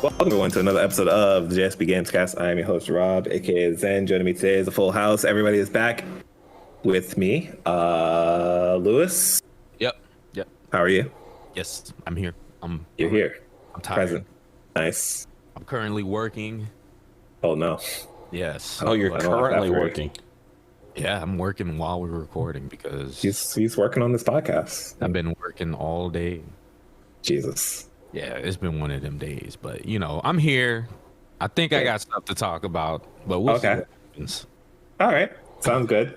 Welcome everyone to another episode of the JSB GamesCast. I am your host Rob, aka Zen. Joining me today is a full house. Everybody is back with me. Lewis. Yep. How are you? Yes, I'm here. You're here. I'm tired. Present. Nice. I'm currently working. Oh no. Yes. Oh, you're currently working. Yeah, I'm working while we're recording because He's working on this podcast. I've been working all day. Jesus. Yeah, it's been one of them days, but you know, I'm here. I think I got stuff to talk about, but we'll see what happens. All right. Sounds good.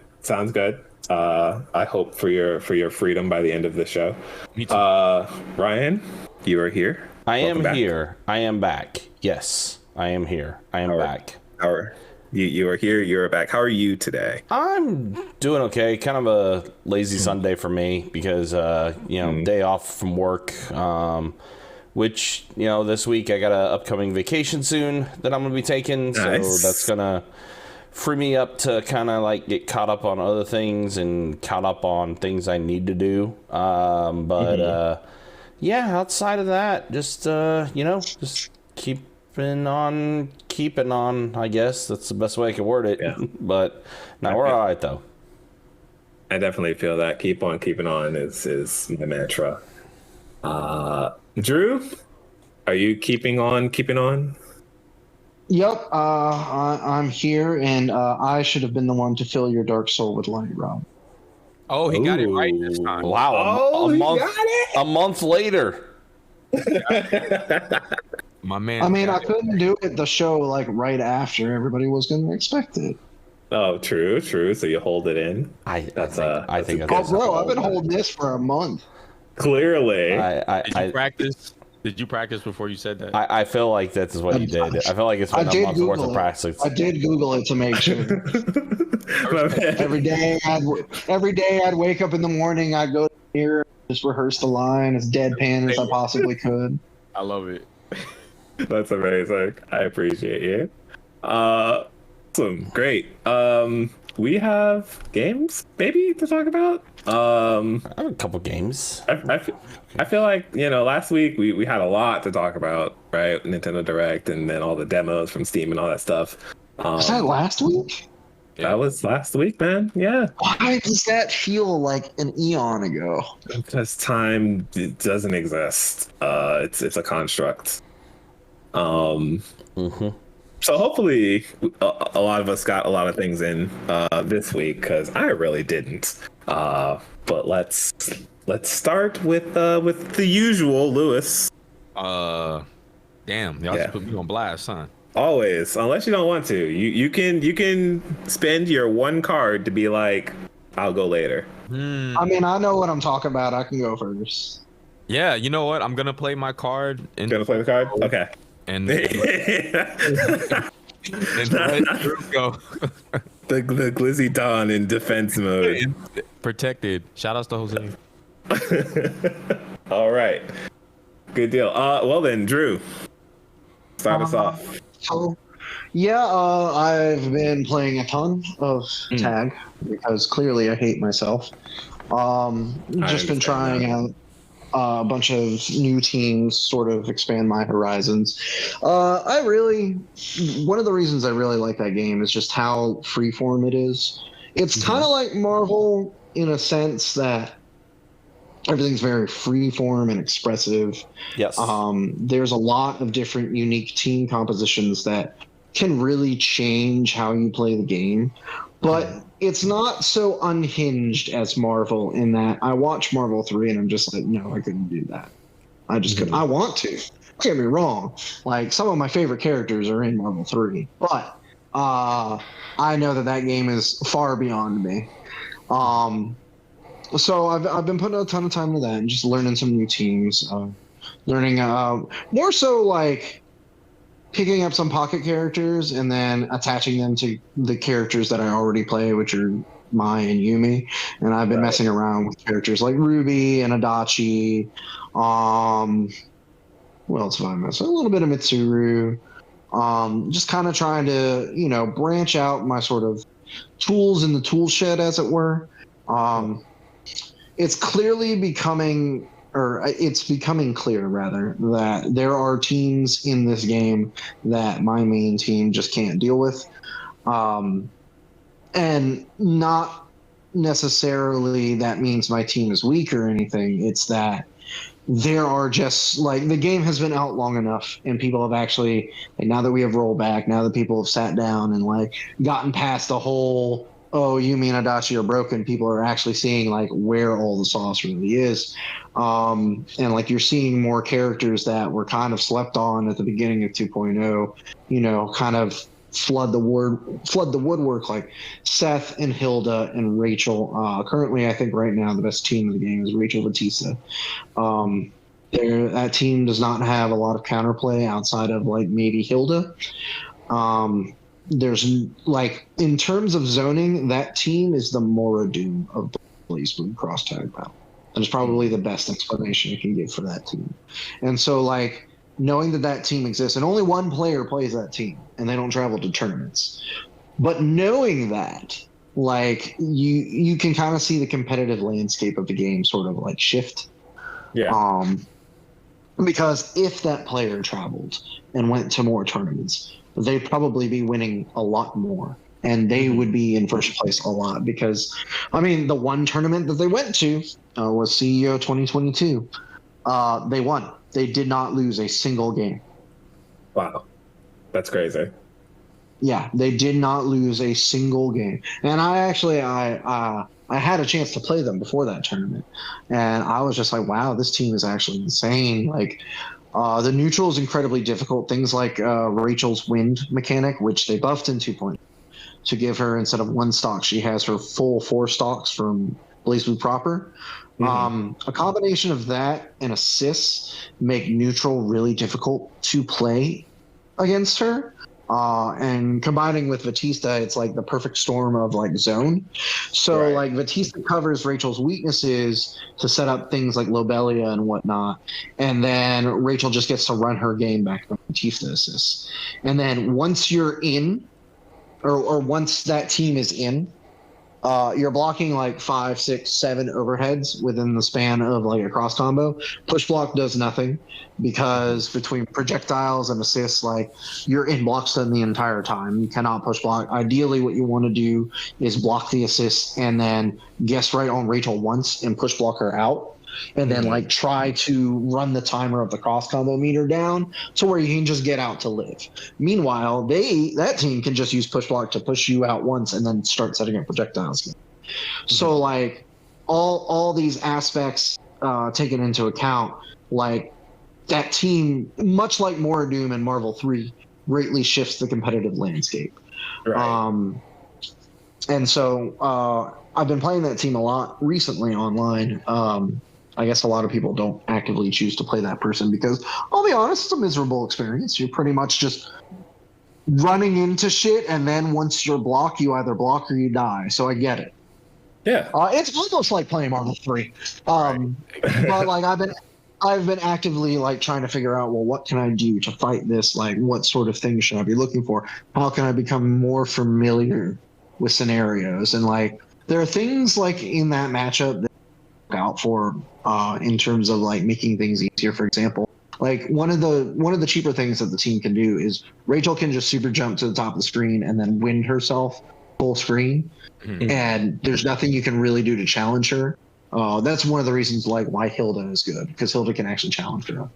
I hope for your freedom by the end of the show. Me too. Ryan, you are here. I am here. I am back. Yes, I am here. I am back. You are here. You're back. How are you today? I'm doing okay. Kind of a lazy Sunday for me because, day off from work. Which, this week I got an upcoming vacation soon that I'm going to be taking. Nice. So that's going to free me up to kind of like get caught up on other things and caught up on things I need to do. Outside of that, just keeping on, I guess. That's the best way I can word it. Yeah. But now we're all right, though. I definitely feel that. Keep on keeping on is my mantra. Drew, are you keeping on? Yep, I'm here, and I should have been the one to fill your dark soul with light, Rob. Oh, he got it right this time. Wow, a month later. My man. I mean, I couldn't do it the show like right after everybody was going to expect it. Oh, true. So you hold it in. I think that's I've been holding this for a month. Clearly. Did you practice before you said that? I feel like that's what you did. I feel like it's been a month's worth of practice. I did Google it to make sure. every day I'd wake up in the morning, I'd go here, just rehearse the line as deadpan as I possibly could. I love it. That's amazing. I appreciate you. Awesome. Great. We have games maybe to talk about. I have a couple games. I feel like, last week we had a lot to talk about, right? Nintendo Direct and then all the demos from Steam and all that stuff. Was that last week? That was last week, man. Yeah. Why does that feel like an eon ago? Because time doesn't exist. It's a construct. So hopefully a lot of us got a lot of things in this week, because I really didn't. But let's start with the usual, Lewis. Damn, y'all just put me on blast, huh? Always, unless you don't want to. You can spend your one card to be like, I'll go later. I mean, I know what I'm talking about. I can go first. Yeah, you know what? I'm gonna play my card. Gonna play the card? Okay. And let Drew go. The Glizzy Dawn in defense mode. Protected. Shout outs to Jose. All right. Good deal. Well then, Drew, start us off. So, I've been playing a ton of tag because clearly I hate myself. Just been trying out a bunch of new teams, sort of expand my horizons. One of the reasons I really like that game is just how freeform it is. It's kind of like Marvel in a sense that everything's very freeform and expressive. Yes. There's a lot of different unique team compositions that can really change how you play the game. But it's not so unhinged as Marvel in that I watch Marvel 3 and I'm just like, no, I couldn't do that. I just couldn't. I want to. Don't get me wrong. Like, some of my favorite characters are in Marvel 3. But I know that game is far beyond me. So I've been putting a ton of time into that and just learning some new teams. Learning more so like picking up some pocket characters and then attaching them to the characters that I already play, which are Mai and Yumi. And I've been messing around with characters like Ruby and Adachi. What else have I messed? A little bit of Mitsuru. Just kind of trying to, branch out my sort of tools in the tool shed, as it were. It's clearly becoming or it's becoming clear rather, that there are teams in this game that my main team just can't deal with. And not necessarily that means my team is weak or anything. It's that there are just like the game has been out long enough and people have actually, like, now that we have rollback, now that people have sat down and like gotten past the whole, oh, Yumi and Adachi are broken, people are actually seeing like where all the sauce really is. And like you're seeing more characters that were kind of slept on at the beginning of 2.0, you know, kind of flood the woodwork, like Seth and Hilda and Rachel. Currently, I think right now the best team in the game is Rachel Batista. That team does not have a lot of counterplay outside of like maybe Hilda. There's like in terms of zoning, that team is the Mora Doom of Blaze Blue Cross Tag Battle. That is probably the best explanation I can give for that team. And so like knowing that team exists and only one player plays that team and they don't travel to tournaments, but knowing that, like you can kind of see the competitive landscape of the game sort of like shift. Yeah. Because if that player traveled and went to more tournaments, they'd probably be winning a lot more and they would be in first place a lot because, I mean, the one tournament that they went to was CEO 2022. They won. They did not lose a single game. Wow. That's crazy. Yeah, they did not lose a single game. And I actually, I had a chance to play them before that tournament. And I was just like, wow, this team is actually insane. Like, the neutral is incredibly difficult. Things like Rachel's wind mechanic, which they buffed in 2.0 to give her, instead of one stock, she has her full 4 stocks from Blaze Blue proper. A combination of that and assists make neutral really difficult to play against her. And combining with Batista, it's like the perfect storm of like zone. So Right. like Batista covers Rachel's weaknesses to set up things like Lobelia and whatnot. And then Rachel just gets to run her game back with Batista assists. And then once you're in, or once that team is in, you're blocking like 5, 6, 7 overheads within the span of like a cross combo. Push block does nothing because between projectiles and assists, like you're in block stun the entire time. You cannot push block. Ideally, what you want to do is block the assist and then guess right on Rachel once and push block her out. And then like try to run the timer of the cross combo meter down to where you can just get out to live. Meanwhile, that team can just use push block to push you out once and then start setting up projectiles. So like all these aspects taken into account, like that team, much like Mora Doom and Marvel 3, greatly shifts the competitive landscape. Right. And so I've been playing that team a lot recently online. I guess a lot of people don't actively choose to play that person because, I'll be honest, it's a miserable experience. You're pretty much just running into shit, and then once you're blocked, you either block or you die. So I get it. Yeah. It's almost like playing Marvel 3. But like I've been actively like trying to figure out, well, what can I do to fight this? Like, what sort of things should I be looking for? How can I become more familiar with scenarios? And like, there are things like in that matchup that I look out for in terms of like making things easier. For example, like one of the cheaper things that the team can do is Rachel can just super jump to the top of the screen and then wind herself full screen, and there's nothing you can really do to challenge her. That's one of the reasons like why Hilda is good, because Hilda can actually challenge her.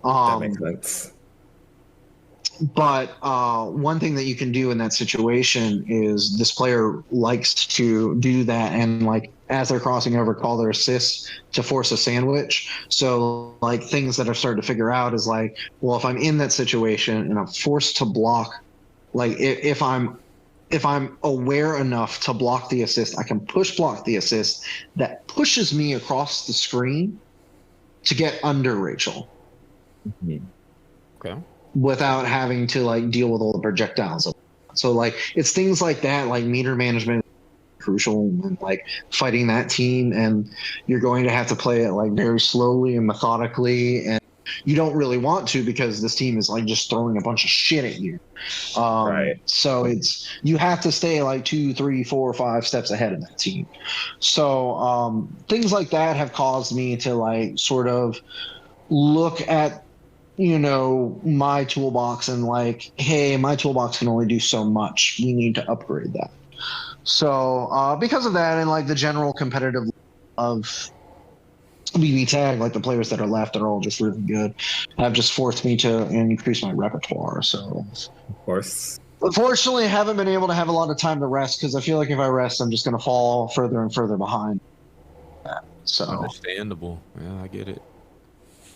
That makes sense. But one thing that you can do in that situation is this player likes to do that and like as they're crossing over, call their assists to force a sandwich. So like things that I've started to figure out is like, well, if I'm in that situation and I'm forced to block, like if I'm aware enough to block the assist, I can push block the assist that pushes me across the screen to get under Rachel. Okay. Without having to like deal with all the projectiles. So like it's things like that, like meter management crucial and like fighting that team, and you're going to have to play it like very slowly and methodically, and you don't really want to because this team is like just throwing a bunch of shit at you. Right. So you have to stay like 2, 3, 4, 5 steps ahead of that team. So things like that have caused me to like sort of look at my toolbox and like, hey, my toolbox can only do so much. We need to upgrade that. So because of that and like the general competitive of BBTAG, like the players that are left are all just really good, have just forced me to increase my repertoire. So Of course. unfortunately, I haven't been able to have a lot of time to rest because I feel like if I rest, I'm just going to fall further and further behind. So understandable. Yeah, I get it.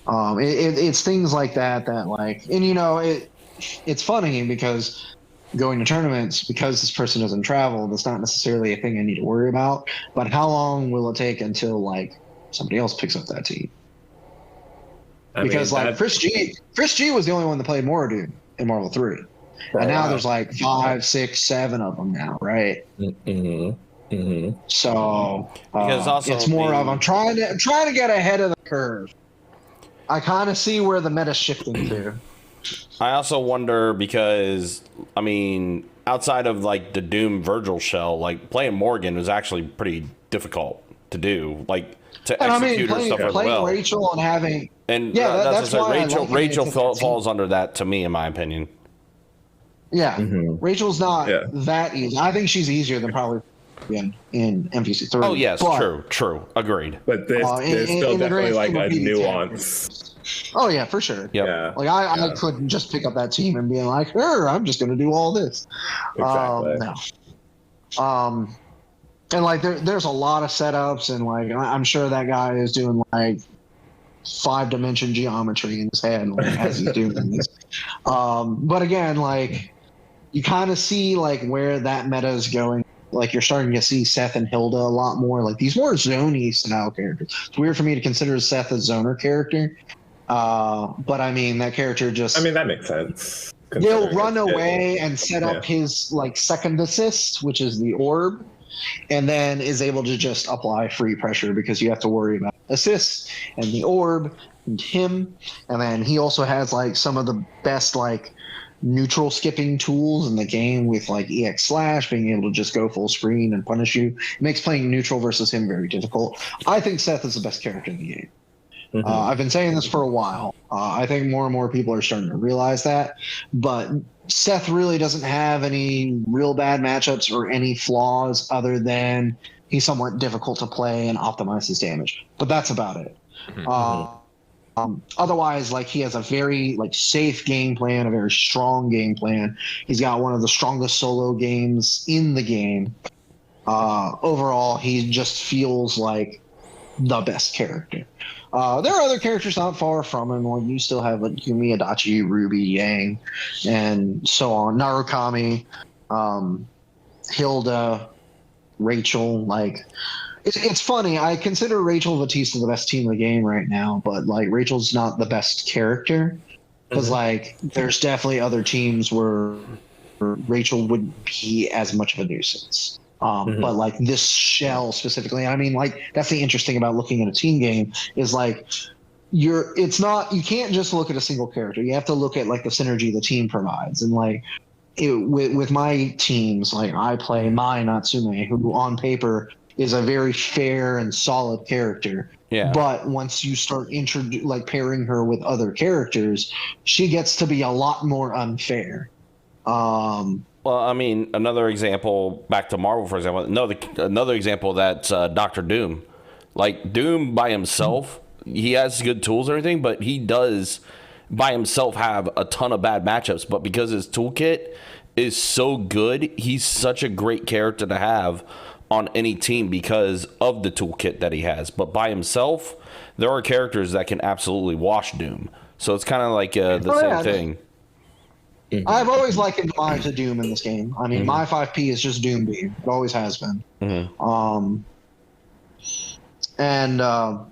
It's things like that like, and it's funny because going to tournaments, because this person doesn't travel, that's not necessarily a thing I need to worry about. But how long will it take until like somebody else picks up that team? Because like Chris G was the only one that played Moradu in Marvel 3. And now there's like 5, 6, 7 of them now, right? So Because also it's more of I'm trying to get ahead of the curve. I kind of see where the meta's shifting to. I also wonder because, I mean, outside of like the Doom Virgil shell, like playing Morgan was actually pretty difficult to do, like to execute her stuff as well. Rachel and having that's why Rachel falls under that to me, in my opinion. Yeah, Rachel's not that easy. I think she's easier than probably in MVC3. Oh yes, true, agreed. But there's still definitely like a nuance. Oh yeah, for sure. Yep. Yeah. Like I couldn't just pick up that team and be like, I'm just going to do all this. Exactly. No. And like there's a lot of setups, and like I'm sure that guy is doing like 5-dimension geometry in his head as he's doing this. But again, like you kind of see like where that meta is going. Like you're starting to see Seth and Hilda a lot more, like these more zony style characters. It's weird for me to consider Seth a zoner character. But I mean, that character just... I mean, that makes sense. He'll run away and set up his like second assist, which is the orb, and then is able to just apply free pressure because you have to worry about assists and the orb and him. And then he also has like some of the best like neutral skipping tools in the game with like EX slash, being able to just go full screen and punish you. It makes playing neutral versus him very difficult. I think Seth is the best character in the game. I've been saying this for a while. I think more and more people are starting to realize that. But Seth really doesn't have any real bad matchups or any flaws other than he's somewhat difficult to play and optimize his damage. But that's about it. Otherwise, like he has a very like safe game plan, a very strong game plan. He's got one of the strongest solo games in the game. Overall, he just feels like the best character. There are other characters not far from him. Like you still have like Yumi, Adachi, Ruby, Yang, and so on. Narukami, Hilda, Rachel. Like it's funny. I consider Rachel Batista the best team in the game right now, but like Rachel's not the best character because like there's definitely other teams where Rachel wouldn't be as much of a nuisance. But like this shell specifically, I mean, like that's the interesting about looking at a team game is like you can't just look at a single character. You have to look at like the synergy the team provides. And like with my teams, like I play Mai Natsume, who on paper is a very fair and solid character. Yeah. But once you start pairing her with other characters, she gets to be a lot more unfair. Well, I mean, another example, back to Marvel, for example, another example that's Dr. Doom. Like, Doom by himself, he has good tools and everything, but he does, by himself, have a ton of bad matchups. But because his toolkit is so good, he's such a great character to have on any team because of the toolkit that he has. But by himself, there are characters that can absolutely wash Doom. So it's kind of like the same thing. I've always likened Mai to Doom in this game. I mean, my 5P is just Doom Beam. It always has been.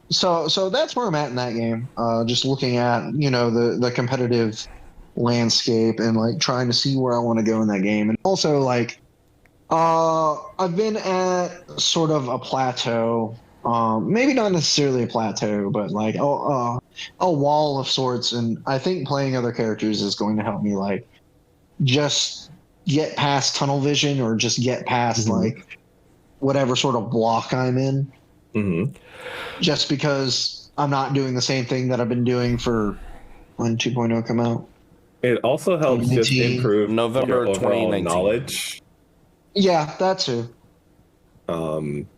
So that's where I'm at in that game. Just looking at, the competitive landscape and like trying to see where I want to go in that game. And also like, I've been at sort of a plateau. Maybe not necessarily a plateau, but like, a wall of sorts, and I think playing other characters is going to help me like just get past tunnel vision or just get past like whatever sort of block I'm in. Just because I'm not doing the same thing that I've been doing for when 2.0 come out. It also helps just improve November your overall 2019 knowledge. Yeah, that too.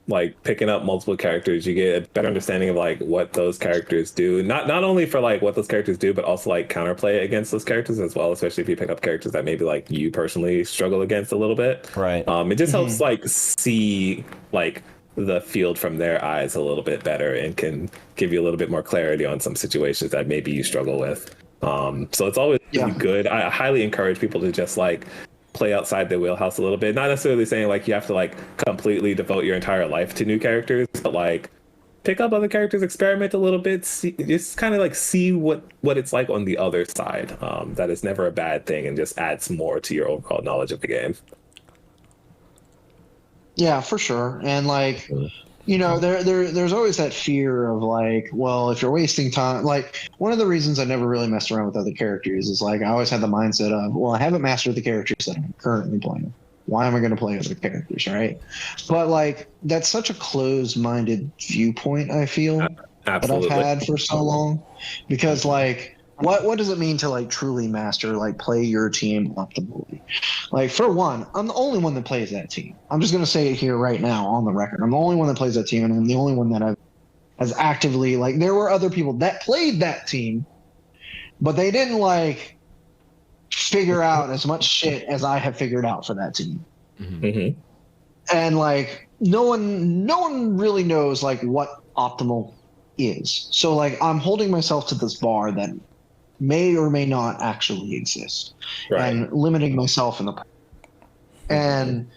Like picking up multiple characters, you get a better understanding of like what those characters do. Not only for like what those characters do, but also like counterplay against those characters as well. Especially if you pick up characters that maybe like you personally struggle against a little bit. Right. It just helps like see like the field from their eyes a little bit better and can give you a little bit more clarity on some situations that maybe you struggle with. So it's always really good. I highly encourage people to just like play outside their wheelhouse a little bit. Not necessarily saying like you have to like completely devote your entire life to new characters, but like pick up other characters, experiment a little bit, just kind of like see what it's like on the other side. That is never a bad thing and just adds more to your overall knowledge of the game. Yeah, for sure. And like, you know, there's always that fear of like, well, if you're wasting time, like one of the reasons I never really messed around with other characters is like I always had the mindset of, well, I haven't mastered the characters that I'm currently playing. Why am I going to play other characters, right? But like that's such a closed-minded viewpoint I feel Absolutely. that I've had for so long, because like what does it mean to like truly master, like play your team optimally? Like for one, I'm the only one that plays that team. I'm just going to say it here right now on the record. I'm the only one that plays that team, and I'm the only one that has actively, like, there were other people that played that team, but they didn't like figure out as much shit as I have figured out for that team. And like no one really knows like what optimal is. So like I'm holding myself to this bar that may or may not actually exist, and limiting myself in the. And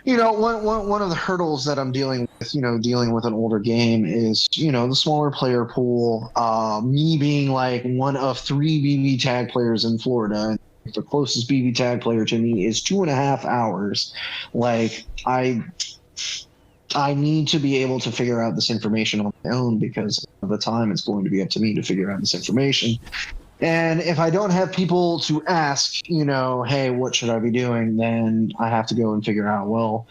you know, one of the hurdles that I'm dealing with an older game is, you know, the smaller player pool. Me being like one of 3 BBTAG players in Florida, the closest BBTAG player to me is 2.5 hours. Like I need to be able to figure out this information on my own, because of the time it's going to be up to me to figure out this information. And if I don't have people to ask, you know, hey, what should I be doing? Then I have to go and figure out, well,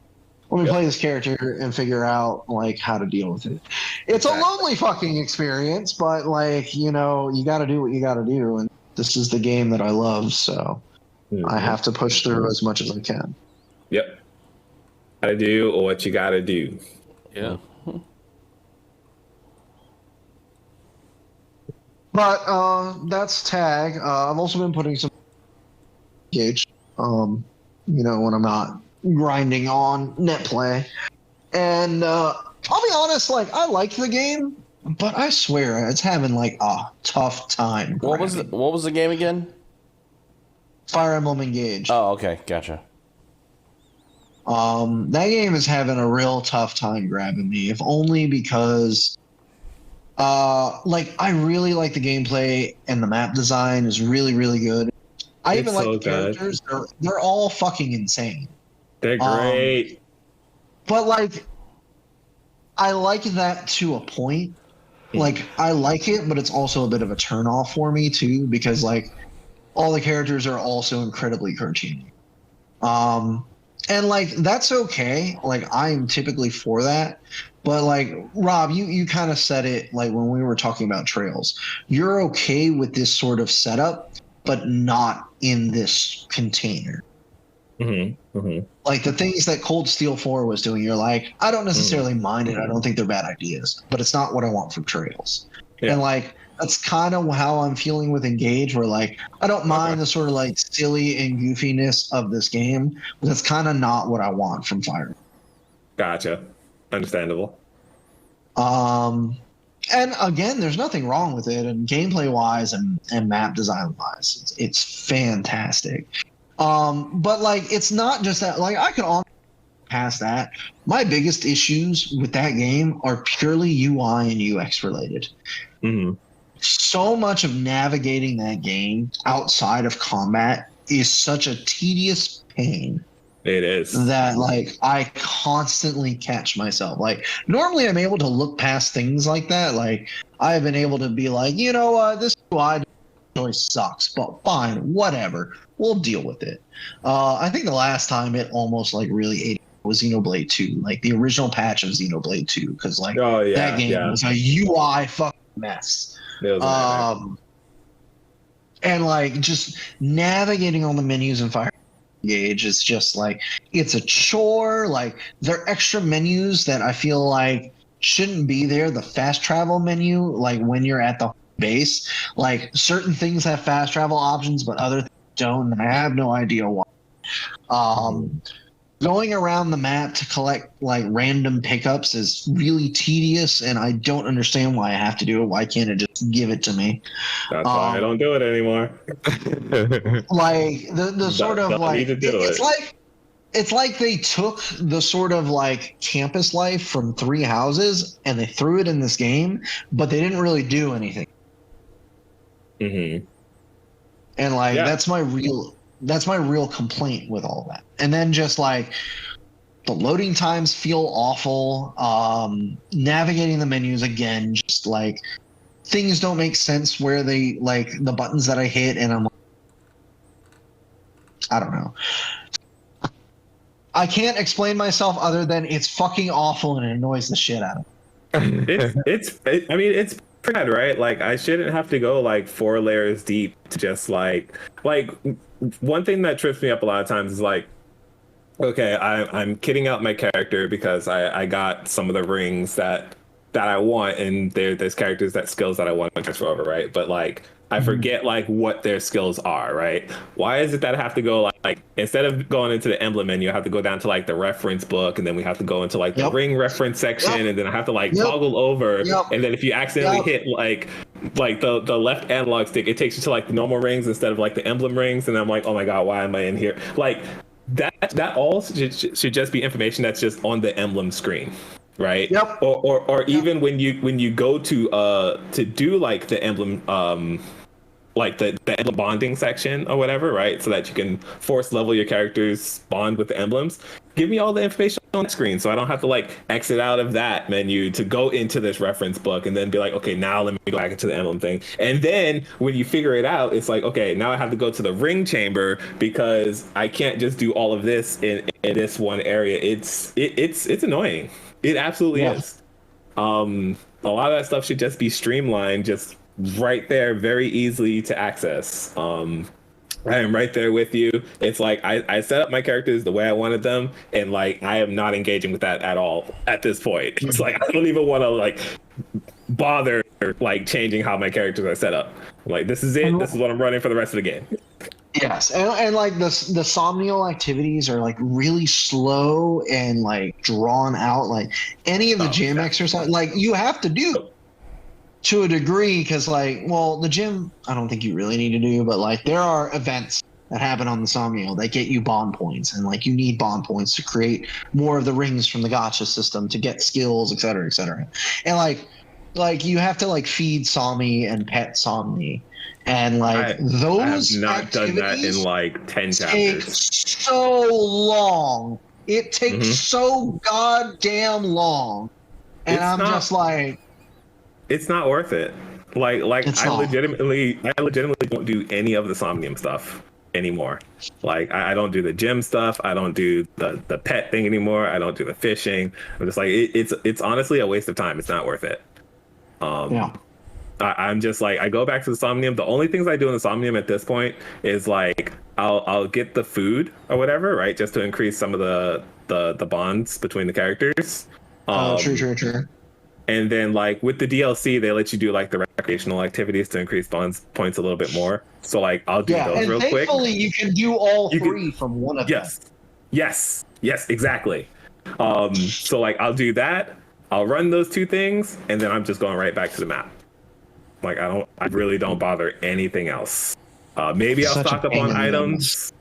let me play this character and figure out like how to deal with it. It's a lonely fucking experience, but like, you know, you got to do what you got to do. And this is the game that I love. So I have to push through as much as I can. Yep. Gotta do what you gotta do. Yeah. But that's tag. I've also been putting some gauge, you know, when I'm not grinding on net play. And I'll be honest, like I like the game, but I swear it's having like a tough time. What was the game again? Fire Emblem Engage. Oh, okay, gotcha. That game is having a real tough time grabbing me, if only because like I really like the gameplay and the map design is really, really good. I even like the characters. They're all fucking insane. They're great. But like I like that to a point. Like I like it, but it's also a bit of a turn off for me too, because like all the characters are also incredibly cartoony. And like that's okay. Like I'm typically for that. But like Rob, you kind of said it like when we were talking about trails. You're okay with this sort of setup, but not in this container. Like the things that Cold Steel 4 was doing, you're like, I don't necessarily mind it. I don't think they're bad ideas, but it's not what I want from Trails. And like that's kind of how I'm feeling with Engage, where like I don't mind the sort of like silly and goofiness of this game, but that's kind of not what I want from Fire. Gotcha. Understandable. And again, there's nothing wrong with it, and gameplay wise and map design wise, it's fantastic. But like it's not just that. Like I could on past that. My biggest issues with that game are purely UI and UX related. So much of navigating that game outside of combat is such a tedious pain It is. That like I constantly catch myself. Like normally I'm able to look past things like that. Like I've been able to be like, you know what, this UI choice sucks, but fine, whatever. We'll deal with it. I think the last time it almost like really ate was Xenoblade 2, like the original patch of Xenoblade 2, because like that game was a UI fucking mess. It was and like just navigating all the menus in Fire Gauge is just like it's a chore. Like there are extra menus that I feel like shouldn't be there. The fast travel menu, like when you're at the base, like certain things have fast travel options, but other things don't. And I have no idea why. Going around the map to collect like random pickups is really tedious, and I don't understand why I have to do it. Why can't it just give it to me? That's why I don't do it anymore. Like the sort of like it's like they took the sort of like campus life from Three Houses and they threw it in this game, but they didn't really do anything. Mm-hmm. And like that's my real complaint with all that. And then just like the loading times feel awful. Navigating the menus again, just like things don't make sense where they like the buttons that I hit, and I'm like, I don't know. I can't explain myself other than it's fucking awful and it annoys the shit out of me. It's bad, right? Like I shouldn't have to go like 4 layers deep to just like one thing that trips me up a lot of times is like, okay, I'm kitting out my character because I got some of the rings that I want, and there's characters that skills that I want to transfer over, right? But like I forget like what their skills are, right? Why is it that I have to go like instead of going into the emblem menu, I have to go down to like the reference book, and then we have to go into like the ring reference section, and then I have to like toggle over, and then if you accidentally hit like the left analog stick, it takes you to like the normal rings instead of like the emblem rings, and I'm like, oh my god, why am I in here? Like that all should just be information that's just on the emblem screen, right? Or even when you go to do like the emblem like the emblem bonding section or whatever, right? So that you can force level your characters bond with the emblems. Give me all the information on the screen so I don't have to like exit out of that menu to go into this reference book and then be like, okay, now let me go back into the emblem thing. And then when you figure it out, it's like, okay, now I have to go to the ring chamber because I can't just do all of this in this one area. It's annoying. It absolutely is. A lot of that stuff should just be streamlined, just right there, very easily to access. I am right there with you. It's like I set up my characters the way I wanted them, and like I am not engaging with that at all at this point. It's like I don't even want to like bother like changing how my characters are set up. Like this is it. This is what I'm running for the rest of the game. Yes, and like the somnial activities are like really slow and like drawn out. Like any of the gym exercise, like you have to do to a degree, because like, well, the gym I don't think you really need to do, but like there are events that happen on the Somnial that get you bond points, and like you need bond points to create more of the rings from the gacha system to get skills, et cetera, and like you have to like feed Somni and pet Somni, and like those I have not done that in like 10 take chapters. so long. It takes so goddamn long, and I'm just like, it's not worth it. Like I legitimately don't do any of the Somnium stuff anymore. Like I don't do the gym stuff. I don't do the pet thing anymore. I don't do the fishing. I'm just like it's honestly a waste of time. It's not worth it. I'm just like, I go back to the Somnium. The only things I do in the Somnium at this point is like I'll get the food or whatever, right, just to increase some of the bonds between the characters. True. And then like with the DLC, they let you do like the recreational activities to increase bonds points a little bit more. So like I'll do those real quick. And thankfully you can do all three from one of them. Yes, exactly. So like I'll do that. I'll run those 2 things, and then I'm just going right back to the map. Like I really don't bother anything else. Maybe I'll stock up on items,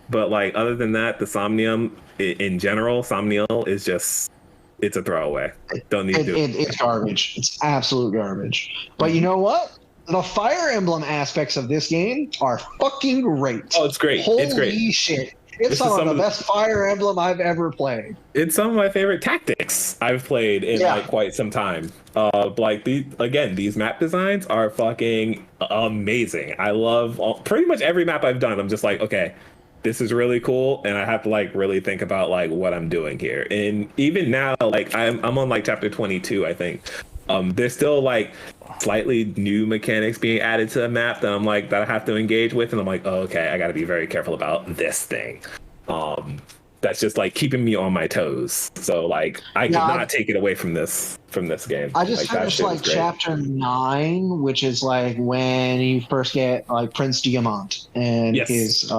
but like other than that, the Somnium in general, Somnial is just, it's a throwaway. Don't need to do it. It's garbage. It's absolute garbage. But you know what? The Fire Emblem aspects of this game are fucking great. Oh, it's great. Holy it's great. Shit. It's some of the best Fire Emblem I've ever played. It's some of my favorite tactics I've played in like quite some time. Like these map designs are fucking amazing. I love pretty much every map I've done. I'm just like, okay, this is really cool, and I have to like really think about like what I'm doing here. And even now, like I'm on like chapter 22, I think. There's still like slightly new mechanics being added to the map that I'm like that I have to engage with, and I'm like, oh, okay, I got to be very careful about this thing. That's just like keeping me on my toes. So like I cannot take it away from this game. I just finished like chapter 9, which is like when you first get like Prince Diamant and his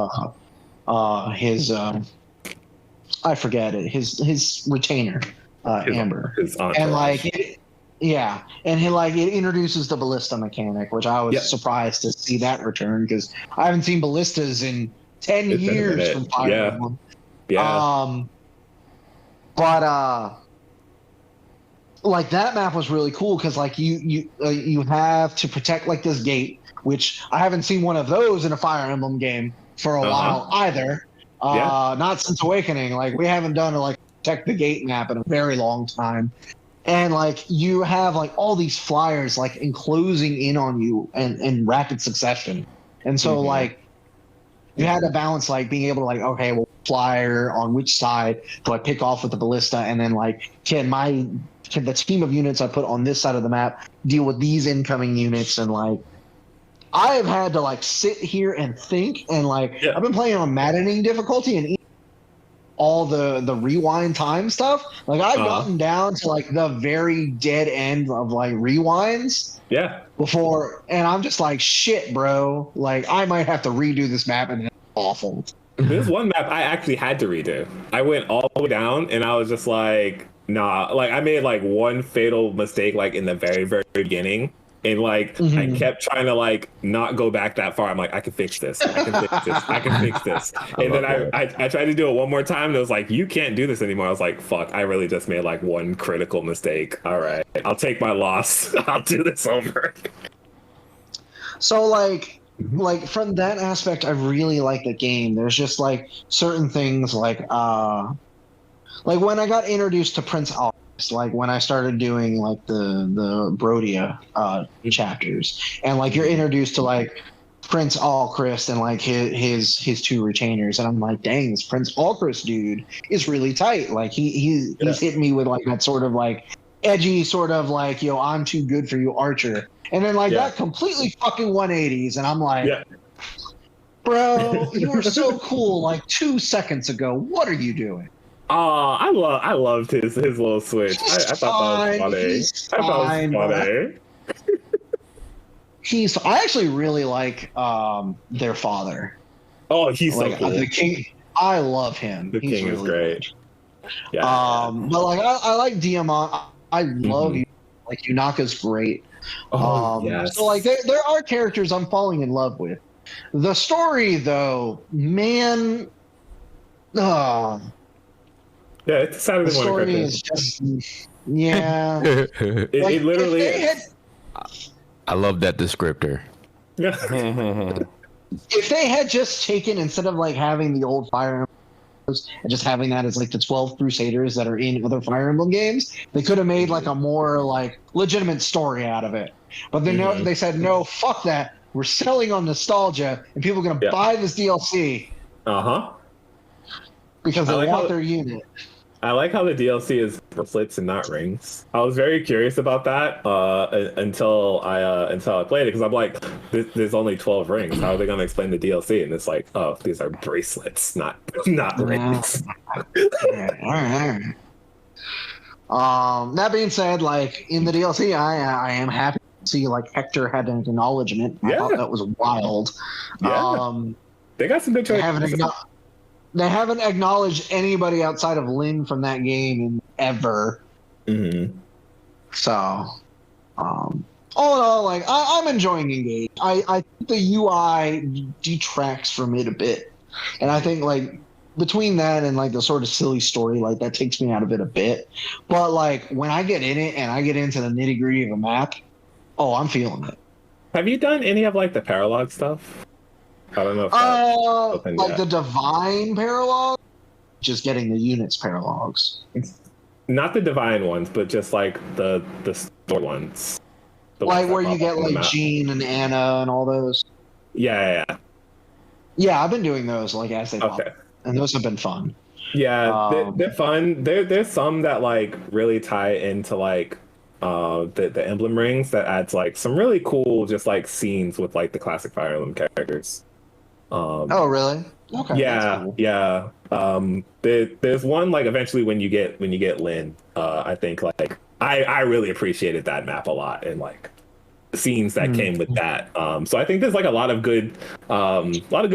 I forget it, his retainer, Amber, and like and it introduces the ballista mechanic, which I was surprised to see that return because I haven't seen ballistas in 10 years from Fire Emblem. Like that map was really cool because like you have to protect like this gate, which I haven't seen one of those in a Fire Emblem game for a while either. Not since Awakening. Like we haven't done a like protect the gate map in a very long time. And like you have like all these flyers like enclosing in on you and in rapid succession. And so like you had to balance like being able to like, okay, well, flyer on which side do I pick off with the ballista, and then like can the team of units I put on this side of the map deal with these incoming units. And like I have had to like sit here and think, and like I've been playing on maddening difficulty, and all the rewind time stuff, like I've gotten down to like the very dead end of like rewinds before, and I'm just like, shit, bro, like I might have to redo this map, and it's awful. This one map I actually had to redo. I went all the way down, and I was just like, nah, like I made like one fatal mistake like in the very, very beginning. And like I kept trying to like not go back that far. I'm like, I can fix this. I can fix this. I can fix this. And then I tried to do it one more time, and it was like, you can't do this anymore. I was like, fuck, I really just made like one critical mistake. All right, I'll take my loss. I'll do this over. So like from that aspect, I really like the game. There's just like certain things like when I got introduced to Prince Al. Like when I started doing like the Brodia chapters, and like you're introduced to like Prince Alchrist and like his two retainers, and I'm like, dang, this Prince Alchrist dude is really tight. Like he's hit me with like that sort of like edgy sort of like, yo, I'm too good for you, Archer. And then like that completely fucking 180s, and I'm like, bro, you were so cool like 2 seconds ago. What are you doing? I loved his little switch. I thought that was funny. I actually really like their father. Oh, he's like, so cool. The king. I love him. The king is great. Good. Yeah. But like I like Diamant. I love you. Like Yunaka's great. So like there are characters I'm falling in love with. The story though, man. Yeah, it's a Saturday morning cartoon. Is just, it literally is. I love that descriptor. Yeah. If they had just taken, instead of like having the old Fire Emblem and just having that as like the 12 Crusaders that are in other Fire Emblem games, they could have made like a more like legitimate story out of it. But they said, no, fuck that. We're selling on nostalgia, and people are going to buy this DLC. Because they want their unit. I like how the DLC is bracelets and not rings. I was very curious about that until I played it, because I'm like, there's only 12 rings. How are they going to explain the DLC? And it's like, oh, these are bracelets, not rings. That being said, like in the DLC, I am happy to see like Hector had an acknowledgement. I thought that was wild. They got some good choices. They haven't acknowledged anybody outside of Lynn from that game in ever. So, all in all, like I'm enjoying Engage. I think the UI detracts from it a bit, and I think like between that and like the sort of silly story, like that takes me out of it a bit. But like when I get in it and I get into the nitty gritty of a map, I'm feeling it. Have you done any of like the paralog stuff? I don't know if that's open like yet. the divine paralogs, just getting the units paralogs. Not the divine ones, but just like the store ones. The Like ones that where you pop get up on the like map. Jean and Anna and all those. Yeah. Yeah, I've been doing those like as they pop, Okay. and those have been fun. Yeah, they're fun. There's some that like really tie into like the emblem rings that adds like some really cool just like scenes with like the classic Fire Emblem characters. Oh, really? Okay. Yeah, That's cool. yeah. There's one like eventually when you get Lynn, I think like I really appreciated that map a lot and like the scenes that came with that. So I think there's like a lot of good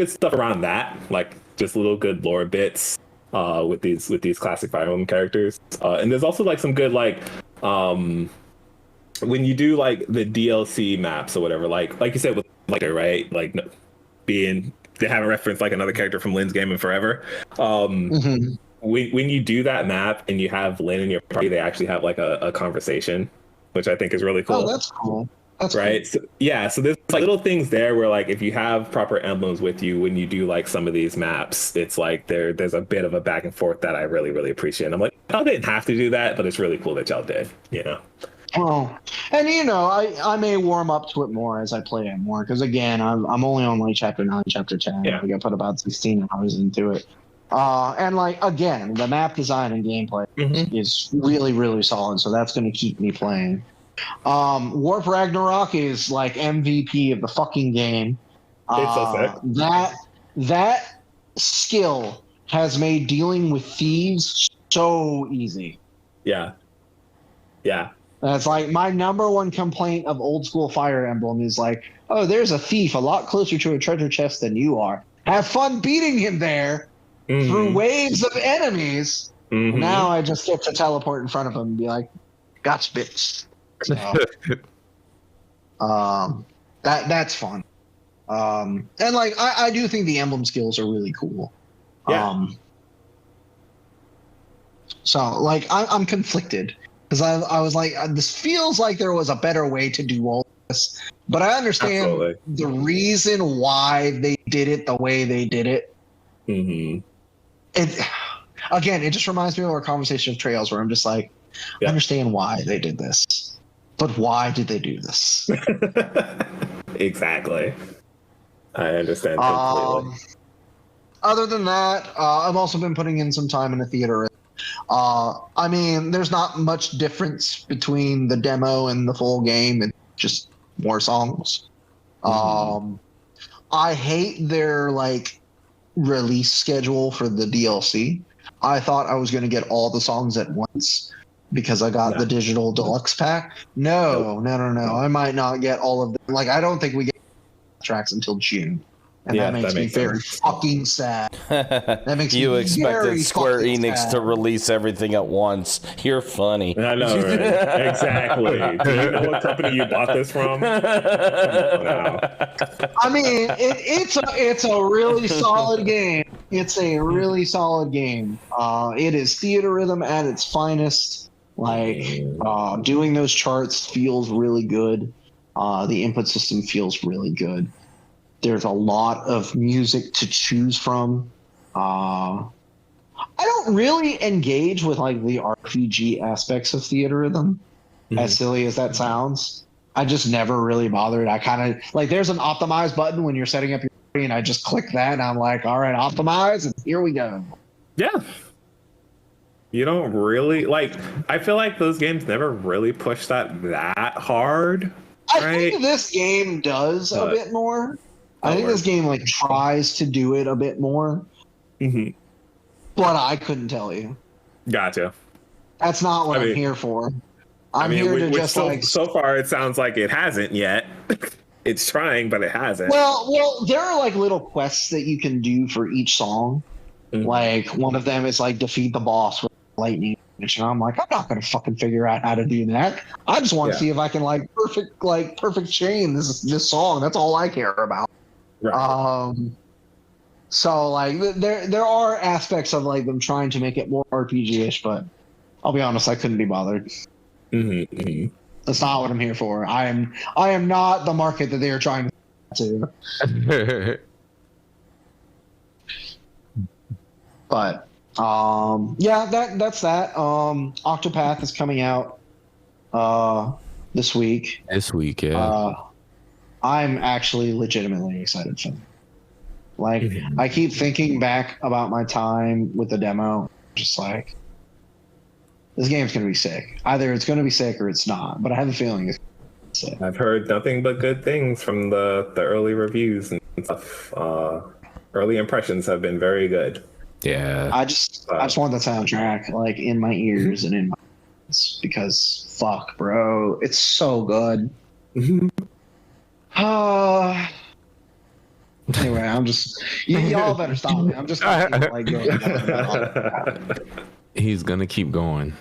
stuff around that, like just little good lore bits with these classic Fire Emblem characters. And there's also like some good like when you do like the DLC maps or whatever, like you said with like right, like being they haven't referenced like another character from Lynn's game in forever. When you do that map and you have Lynn in your party, they actually have like a conversation, which I think is really cool. Oh, that's cool. That's right. cool. So, yeah. So there's like little things there where like if you have proper emblems with you when you do like some of these maps, it's like there's a bit of a back and forth that I really, really appreciate. And I'm like, y'all didn't have to do that, but it's really cool that y'all did, you know? Oh, and I may warm up to it more as I play it more because again, I'm only on like chapter 9, chapter 10. Yeah. I think I put about 16 hours into it. And like again, the map design and gameplay is really, really solid. So that's going to keep me playing. Warp Ragnarok is like MVP of the fucking game. It's so sick. That skill has made dealing with thieves so easy. Yeah. That's like my number one complaint of old school Fire Emblem is like, oh, there's a thief a lot closer to a treasure chest than you are. Have fun beating him there through waves of enemies. Now I just get to teleport in front of him and be like, gotcha, bitch. So, that's fun. And like I do think the emblem skills are really cool. Yeah. So like I'm conflicted because I was like, this feels like there was a better way to do all this, but I understand the reason why they did it the way they did it. It just reminds me of our conversation of Trails where I'm just like, I understand why they did this, but why did they do this? Exactly. I understand completely. Other than that, I've also been putting in some time in the theater. I mean, there's not much difference between the demo and the full game. It's just more songs. I hate their like release schedule for the DLC. I thought I was going to get all the songs at once because I got the digital deluxe pack. No. I might not get all of them. Like, I don't think we get tracks until June. And that makes me very fucking sad. That makes you me expected very Square Enix sad. to release everything at once. You're funny. I know, right? Exactly. Do you know what company you bought this from? Come on now. I mean, it's a really solid game. It's a really solid game. It is theater rhythm at its finest. Like, doing those charts feels really good. The input system feels really good. There's a lot of music to choose from. I don't really engage with like the RPG aspects of theater rhythm, as silly as that sounds. I just never really bothered. I kind of like there's an optimize button when you're setting up your party, and I just click that, and I'm like, all right, optimize, and here we go. Yeah. You don't really like. I feel like those games never really push that hard. I think this game does a bit more. I think this game like tries to do it a bit more, but I couldn't tell you. Gotcha. That's not what I'm here for. I'm here to just so far it sounds like it hasn't yet. It's trying, but it hasn't. Well, there are like little quests that you can do for each song. Like one of them is like defeat the boss with lightning. And I'm like, I'm not gonna fucking figure out how to do that. I just want to see if I can perfect chain this song. That's all I care about. Right. So like there are aspects of like them trying to make it more RPG-ish, but I'll be honest, I couldn't be bothered. That's not what I'm here for. I am not the market that they are trying to. But yeah, that's that. Octopath is coming out this week. This week, yeah. I'm actually legitimately excited for it. Like, I keep thinking back about my time with the demo, just like, this game's going to be sick. Either it's going to be sick or it's not, but I have a feeling it's sick. I've heard nothing but good things from the early reviews and stuff. Early impressions have been very good. Yeah. I just want the soundtrack, like, in my ears and in my eyes, because fuck, bro, it's so good. Anyway, I'm just y'all better stop me. I'm just gonna keep, like, going. He's gonna keep going.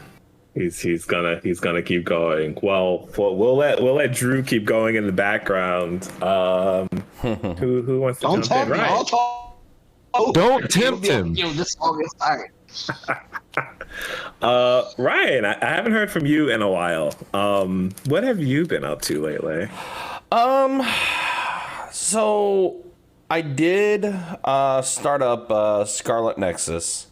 He's gonna keep going. Well, we'll let Drew keep going in the background. Who wants to Don't jump talk in? me. Right. I'll talk. Don't tempt him. This song is tired. Ryan, I haven't heard from you in a while. What have you been up to lately? So I did start up Scarlet Nexus.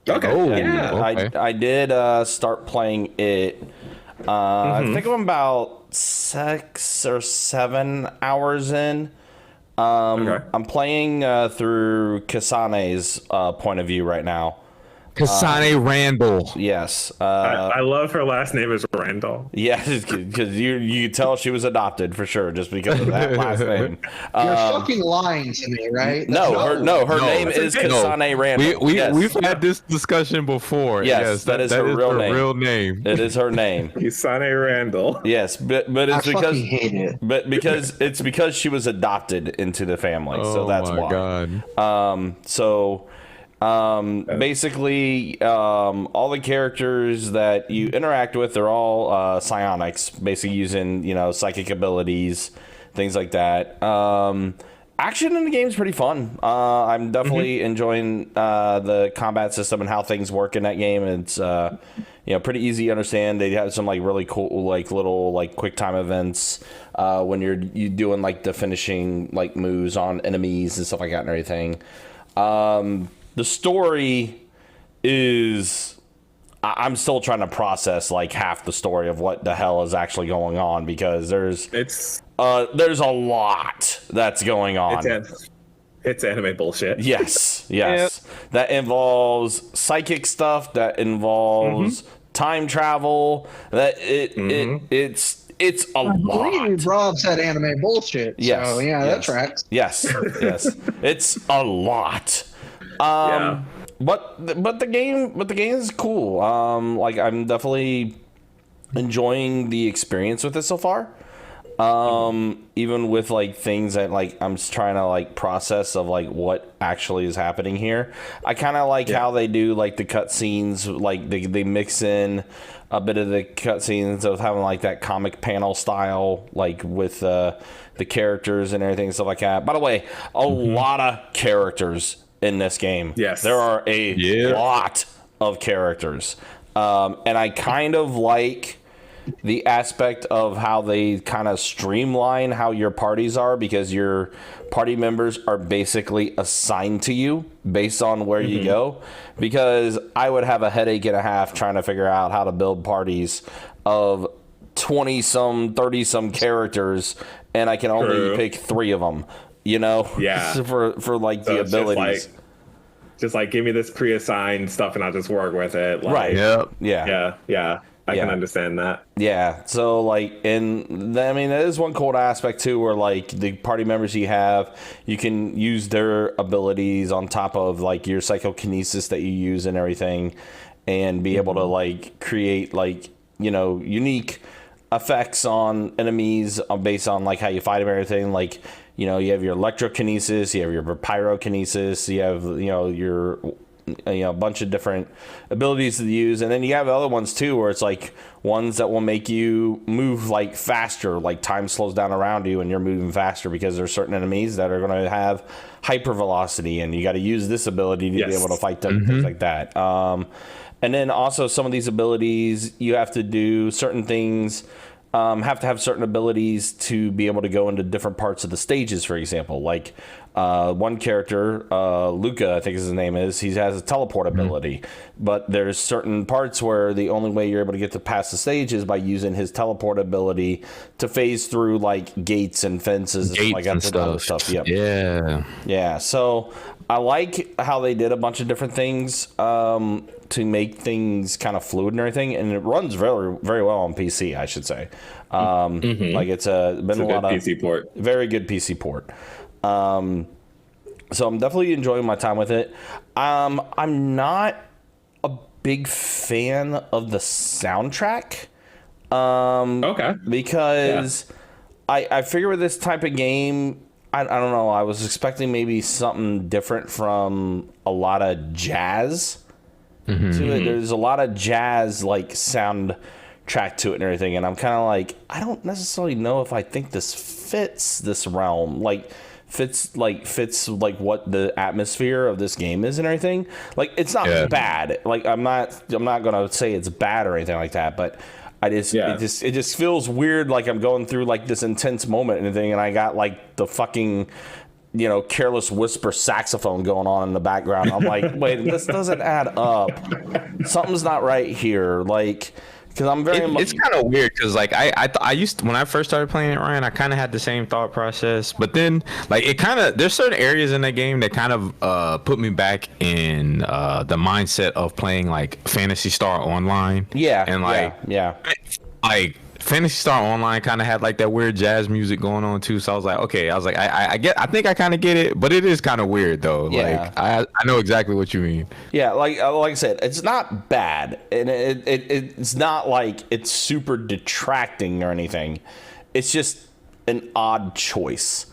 Okay. Okay. I did start playing it. I think I'm about 6 or 7 hours in. I'm playing through Kasane's point of view right now. Kasane Randall. Yes. I love her last name is Randall. Yeah, because you could tell she was adopted for sure, just because of that last name. You're fucking lying to me, right? Her name is Kasane Randall. We've had this discussion before. Yes, that is her real name. It is her name. Kasane Randall. Yes, but it's I because fucking hate it. but because she was adopted into the family, so that's why. God. Basically, all the characters that you interact with, they're all psionics, basically using, psychic abilities, things like that. Action in the game is pretty fun. I'm definitely enjoying the combat system and how things work in that game. It's pretty easy to understand. They have some really cool little quick time events when you're doing the finishing moves on enemies and stuff like that and everything. The story is, I'm still trying to process half the story of what the hell is actually going on, because there's a lot that's going on. It's anime bullshit. Yes. Yep. That involves psychic stuff, that involves time travel, that it's a lot. Rob said anime bullshit. Yes. So that tracks. Yes. It's a lot. But the game is cool. I'm definitely enjoying the experience with it so far. Even with things that I'm just trying to process of what actually is happening here. I kind of how they do the cutscenes. They mix in a bit of the cutscenes of having that comic panel style, with the characters and everything, stuff like that. By the way, a lot of characters in this game. Yes, there are a lot of characters, and I kind of like the aspect of how they kind of streamline how your parties are, because your party members are basically assigned to you based on where you go. Because I would have a headache and a half trying to figure out how to build parties of 20-some, 30-some characters, and I can only pick 3 of them. For the abilities. Just give me this pre-assigned stuff and I'll just work with it. Right. Yep. Yeah. I can understand that. Yeah. So that is one cool aspect too, where the party members you have, you can use their abilities on top of your psychokinesis that you use and everything, and be able to create unique effects on enemies based on how you fight them and everything. You have your electrokinesis, you have your pyrokinesis, you have your a bunch of different abilities to use, and then you have other ones too, where it's ones that will make you move faster, time slows down around you and you're moving faster, because there's certain enemies that are going to have hyper velocity, and you got to use this ability to be able to fight them, things like that. And then also some of these abilities, you have to do certain things. Have to have certain abilities to be able to go into different parts of the stages, for example. one character, Luca, I think his name is, he has a teleport ability, but there's certain parts where the only way you're able to get to past the stage is by using his teleport ability to phase through like gates and fences and like that other stuff. Yep. Yeah. So I like how they did a bunch of different things to make things kind of fluid and everything, and it runs very, very well on PC, I should say. Like it's been a lot of PC port. Very good PC port. So I'm definitely enjoying my time with it. I'm not a big fan of the soundtrack. Okay. Because I figure with this type of game, I don't know, I was expecting maybe something different from a lot of jazz to it. There's a lot of jazz like sound track to it and everything, and I'm kind of like, I don't necessarily know if I think this fits this realm, like fits like what the atmosphere of this game is and everything. Like it's not bad, like I'm not gonna say it's bad or anything like that, but it just feels weird, like I'm going through like this intense moment and everything, and I got like the fucking Careless Whisper saxophone going on in the background. I'm like, wait, this doesn't add up. Something's not right here. Like, because I'm very it's kind of weird because like I used to, when I first started playing it, Ryan, I kind of had the same thought process, but then like it kind of, there's certain areas in that game that kind of put me back in the mindset of playing like Phantasy Star Online. And like like Phantasy Star Online kind of had like that weird jazz music going on too, so I was like, okay, I think I kind of get it, but it is kind of weird though. Like I know exactly what you mean. Like I said, it's not bad, and it's not like it's super detracting or anything. It's just an odd choice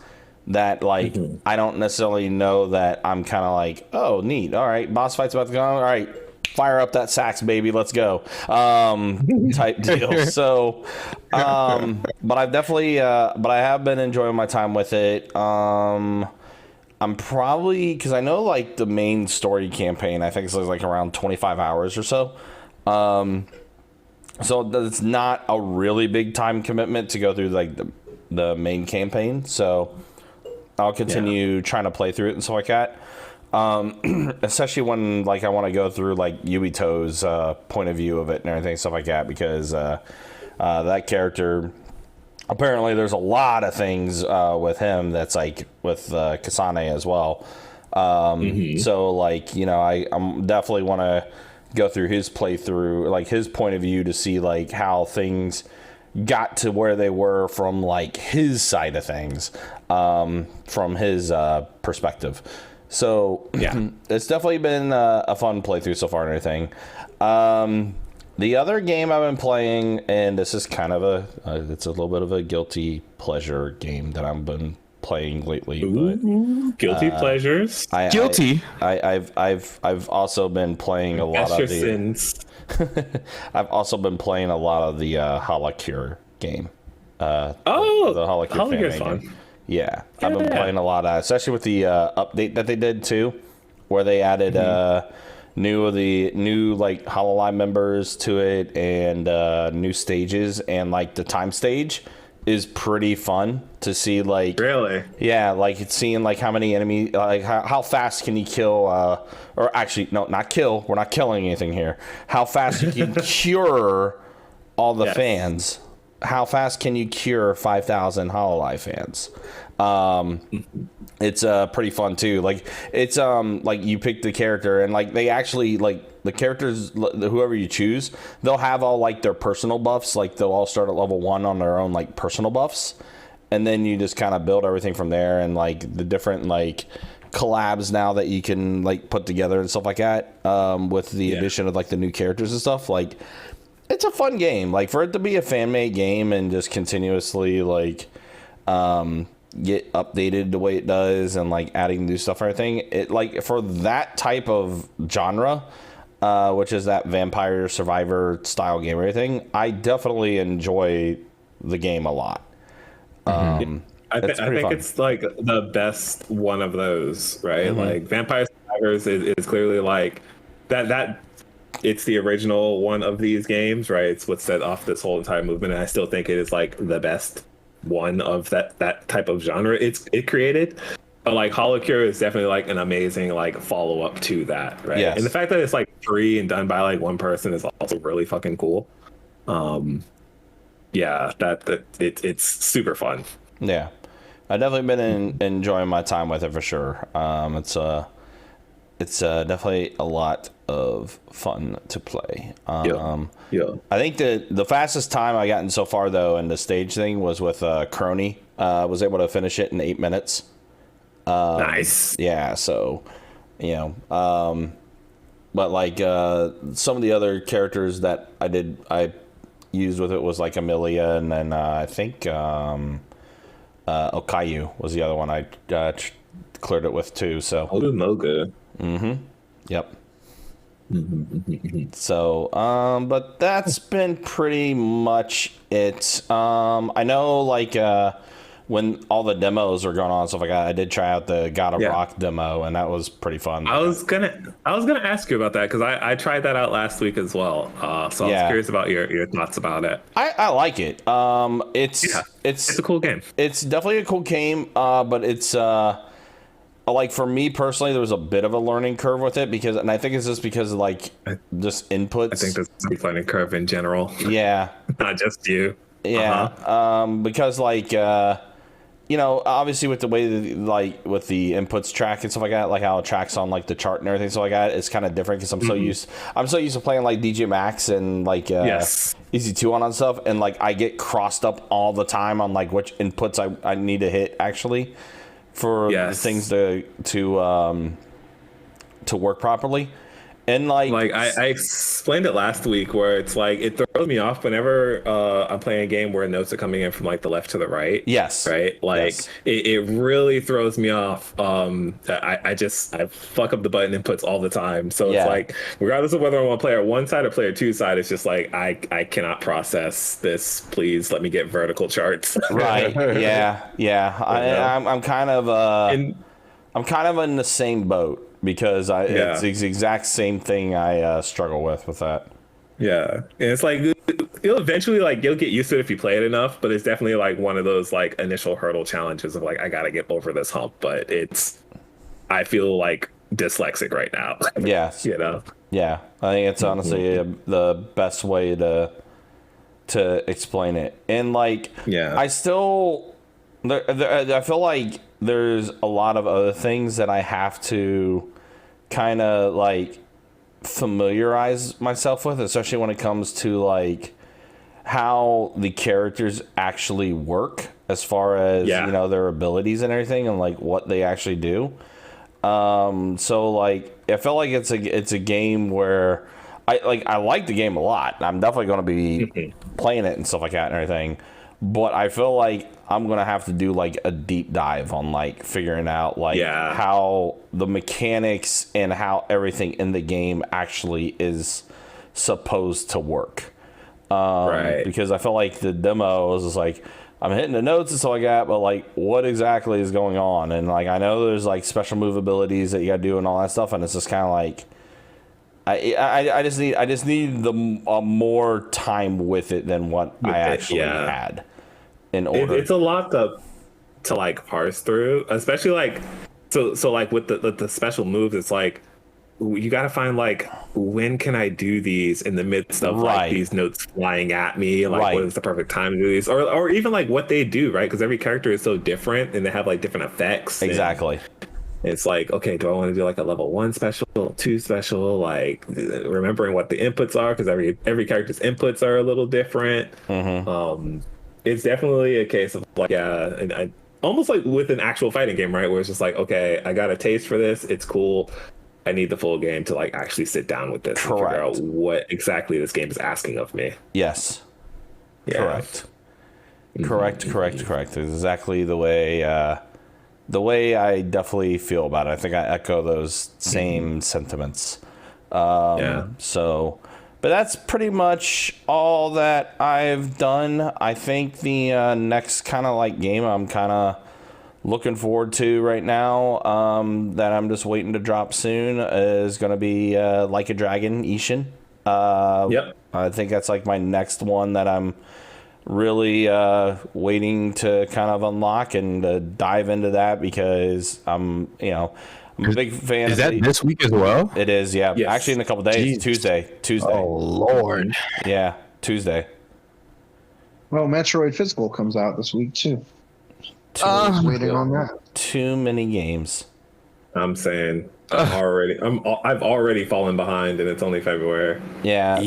that like I don't necessarily know that I'm kind of like, oh neat, all right, boss fight's about to go on, all right, fire up that sax, baby, let's go, type deal. So but I've definitely but I have been enjoying my time with it. I'm probably, because I know like the main story campaign, I think it's like around 25 hours or so, so it's not a really big time commitment to go through like the main campaign, so I'll continue trying to play through it and stuff like that. Especially when like I want to go through like Yubito's point of view of it and everything, stuff like that, because that character, apparently there's a lot of things with him that's like with Kasane as well. So like, I'm definitely want to go through his playthrough, like his point of view, to see like how things got to where they were from like his side of things, from his perspective. So it's definitely been a fun playthrough so far and everything. The other game I've been playing, and this is kind of it's a little bit of a guilty pleasure game that I've been playing lately. But guilty pleasures. I've also been playing a lot of the sins. I've also been playing a lot of the Holocure game. The Holocure's fun. Game. Yeah, I've been playing a lot of, especially with the update that they did too, where they added new like HoloLive members to it, and new stages, and like the time stage is pretty fun to see. Like, really? Yeah, like it's seeing like how many enemies, like how fast can you kill, or actually no, not kill. We're not killing anything here. How fast you can cure all the fans. How fast can you cure 5,000 HoloLive fans? It's pretty fun too. Like it's like you pick the character, and like they actually, like the characters, whoever you choose, they'll have all like their personal buffs. Like they'll all start at level 1 on their own like personal buffs, and then you just kind of build everything from there. And like the different like collabs now that you can like put together and stuff like that, with the addition of like the new characters and stuff, like it's a fun game. Like for it to be a fan-made game and just continuously like get updated the way it does, and like adding new stuff and everything, it like for that type of genre, which is that vampire survivor style game or anything, I definitely enjoy the game a lot. I think it's like the best one of those, right? Like Vampire Survivors is clearly like that it's the original one of these games, right? It's what set off this whole entire movement, and I still think it is like the best one of that type of genre it created. But like Holocure is definitely like an amazing like follow up to that, right? Yes. And the fact that it's like free and done by like one person is also really fucking cool. Yeah, it's super fun. Yeah, I've definitely been enjoying my time with it for sure. It's definitely a lot of fun to play. Yeah. I think the fastest time I gotten so far though in the stage thing was with Crony. Was able to finish it in 8 minutes. Nice. Yeah, so but like some of the other characters that I used with it was like Amelia, and then I think Okayu was the other one I cleared it with too. So Moga. Yep. So, but that's been pretty much it. I know, like, when all the demos were going on and stuff like that, I did try out the God of Rock demo, and that was pretty fun. I was gonna ask you about that because I tried that out last week as well. So I was curious about your thoughts about it. I like it. It's a cool game. It's definitely a cool game. But it's like for me personally, there was a bit of a learning curve with it and I think it's just because of like just inputs. I think there's a learning curve in general. Yeah, not just you. Yeah, because like obviously with the way that, like with the inputs track and stuff like that, like how it tracks on like the chart and everything, so like that, it's kind of different because I'm so used to playing like DJ Max and like Easy 2 on stuff, and like I get crossed up all the time on like which inputs I need to hit actually for things to work properly. And like I explained it last week where it's like it throws me off whenever I'm playing a game where notes are coming in from like the left to the right. Yes. Right. Like it really throws me off. I fuck up the button inputs all the time. So it's like regardless of whether I want player one side or player two side, it's just like I cannot process this. Please let me get vertical charts. Right. Yeah. I'm kind of I'm kind of in the same boat. Because it's the exact same thing I struggle with that. Yeah, and it's like you'll eventually you'll get used to it if you play it enough. But it's definitely like one of those like initial hurdle challenges of like I gotta get over this hump. But I feel like dyslexic right now. Yes, Yeah, I think it's honestly the best way to explain it. And like I still I feel like there's a lot of other things that I have to kind of like familiarize myself with, especially when it comes to like how the characters actually work as far as their abilities and everything and like what they actually do. So like I feel like it's a game where I like the game a lot. I'm definitely going to be playing it and stuff like that and everything. But I feel like I'm going to have to do like a deep dive on like figuring out like how the mechanics and how everything in the game actually is supposed to work. Right. Because I feel like the demo is just like, I'm hitting the notes and stuff like that, but like what exactly is going on? And like, I know there's like special move abilities that you got to do and all that stuff. And it's just kind of like, I just need the more time with it than what I actually had in order. It's a lot to like parse through, especially like so like with the special moves. It's like you got to find like when can I do these in the midst of like these notes flying at me, like what is the perfect time to do these, or even like what they do, right? Because every character is so different and they have like different effects. Exactly. It's like, okay, do I want to do like a level 1 special, 2 special, like remembering what the inputs are, because every character's inputs are a little different. It's definitely a case of like, and I almost like with an actual fighting game, right, where it's just like, okay, I got a taste for this, it's cool, I need the full game to like actually sit down with this and figure out what exactly this game is asking of me. Yes. Correct. Correct. It's exactly the way I definitely feel about it. I think I echo those same sentiments. So, but that's pretty much all that I've done. I think the next kind of like game I'm kind of looking forward to right now, that I'm just waiting to drop soon, is going to be Like a Dragon Ishin. I think that's like my next one that I'm really waiting to kind of unlock and dive into that because I'm a big fan. Is that this week as well? It is, yeah. Yes. Actually, in a couple days, Tuesday. Oh Lord. Yeah, Tuesday. Well, Metroid Physical comes out this week too. So waiting on that. Too many games. I'm saying I've already fallen behind, and it's only February. Yeah.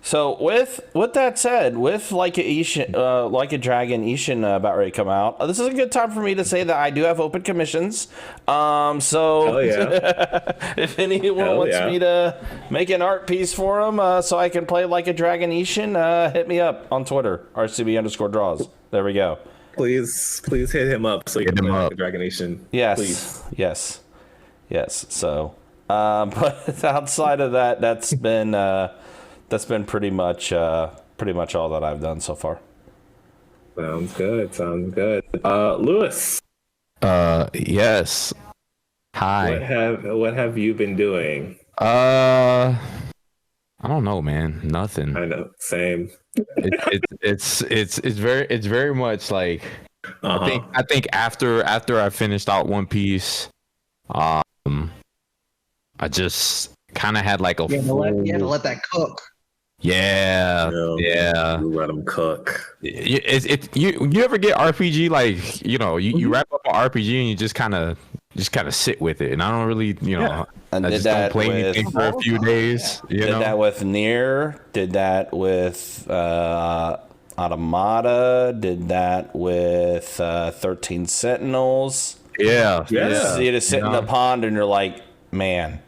So with that said, with like a Dragon Ishin about ready to come out, this is a good time for me to say that I do have open commissions. So Hell yeah. if anyone wants me to make an art piece for them, so I can play like a Dragon Ishin, hit me up on Twitter, RCB_draws. There we go. Please hit him up so you can play like a Dragon Nation. Yes. Please. Yes. So, but outside of that, that's been pretty much all that I've done so far. Sounds good. Lewis. Yes. Hi. What have you been doing? I don't know, man. Nothing. I know. Same. It's very much like I think after I finished out One Piece, I just kind of had like a You had to let that cook. Yeah. You let them cook. You ever get RPG like you wrap up an RPG and you just kind of sit with it, and I don't really And I just don't play anything for a few days. Did that with Nier. Did that with Automata. Did that with 13 Sentinels. Yeah. You just sit in the pond and you're like, man.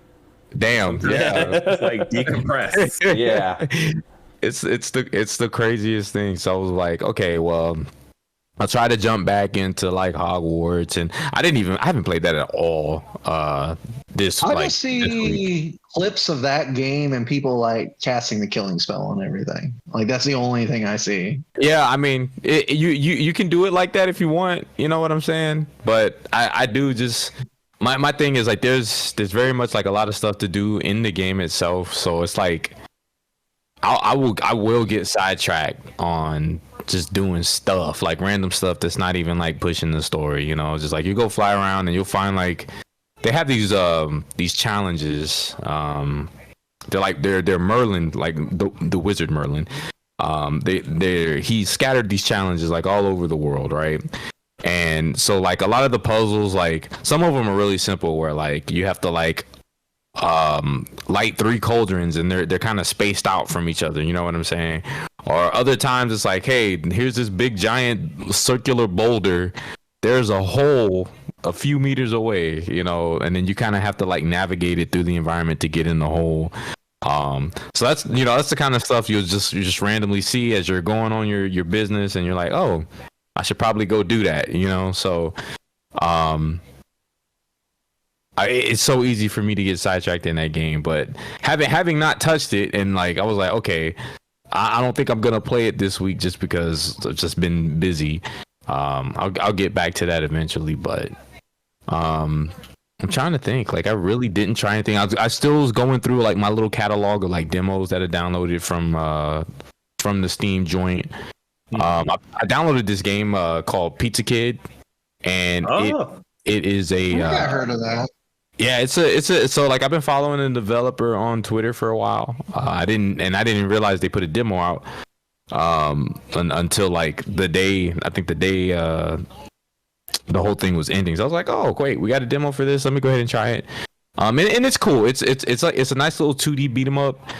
Damn. Yeah. It's like decompress. Yeah. It's the craziest thing. So I was like, okay, well, I'll try to jump back into like Hogwarts, and I haven't played that at all. I just see clips of that game and people like casting the killing spell on everything. Like that's the only thing I see. Yeah, I mean, you can do it like that if you want. You know what I'm saying? But I do just. My thing is like there's very much like a lot of stuff to do in the game itself, so it's like I will get sidetracked on just doing stuff like random stuff that's not even like pushing the story, just like you go fly around and you'll find like they have these challenges. They're Merlin, like the wizard Merlin. He scattered these challenges like all over the world, right? And so like a lot of the puzzles, like some of them are really simple where like you have to like light 3 cauldrons and they're kind of spaced out from each other, you know what I'm saying? Or other times it's like, hey, here's this big giant circular boulder, there's a hole a few meters away, and then you kind of have to like navigate it through the environment to get in the hole. So that's that's the kind of stuff you just randomly see as you're going on your business, and you're like, oh, I should probably go do that, so it's so easy for me to get sidetracked in that game. But having not touched it, and like I was like, okay, I don't think I'm gonna play it this week just because I've just been busy. I'll get back to that eventually, but I'm trying to think. Like I really didn't try anything. I still was going through like my little catalog of like demos that I downloaded from the Steam joint. I downloaded this game called Pizza Kid, and it is a. I heard of that. Yeah, it's so like I've been following the developer on Twitter for a while. I didn't realize they put a demo out until like the day the whole thing was ending. So I was like, oh great, we got a demo for this. Let me go ahead and try it. And it's cool. It's like it's a nice little 2D beat 'em up.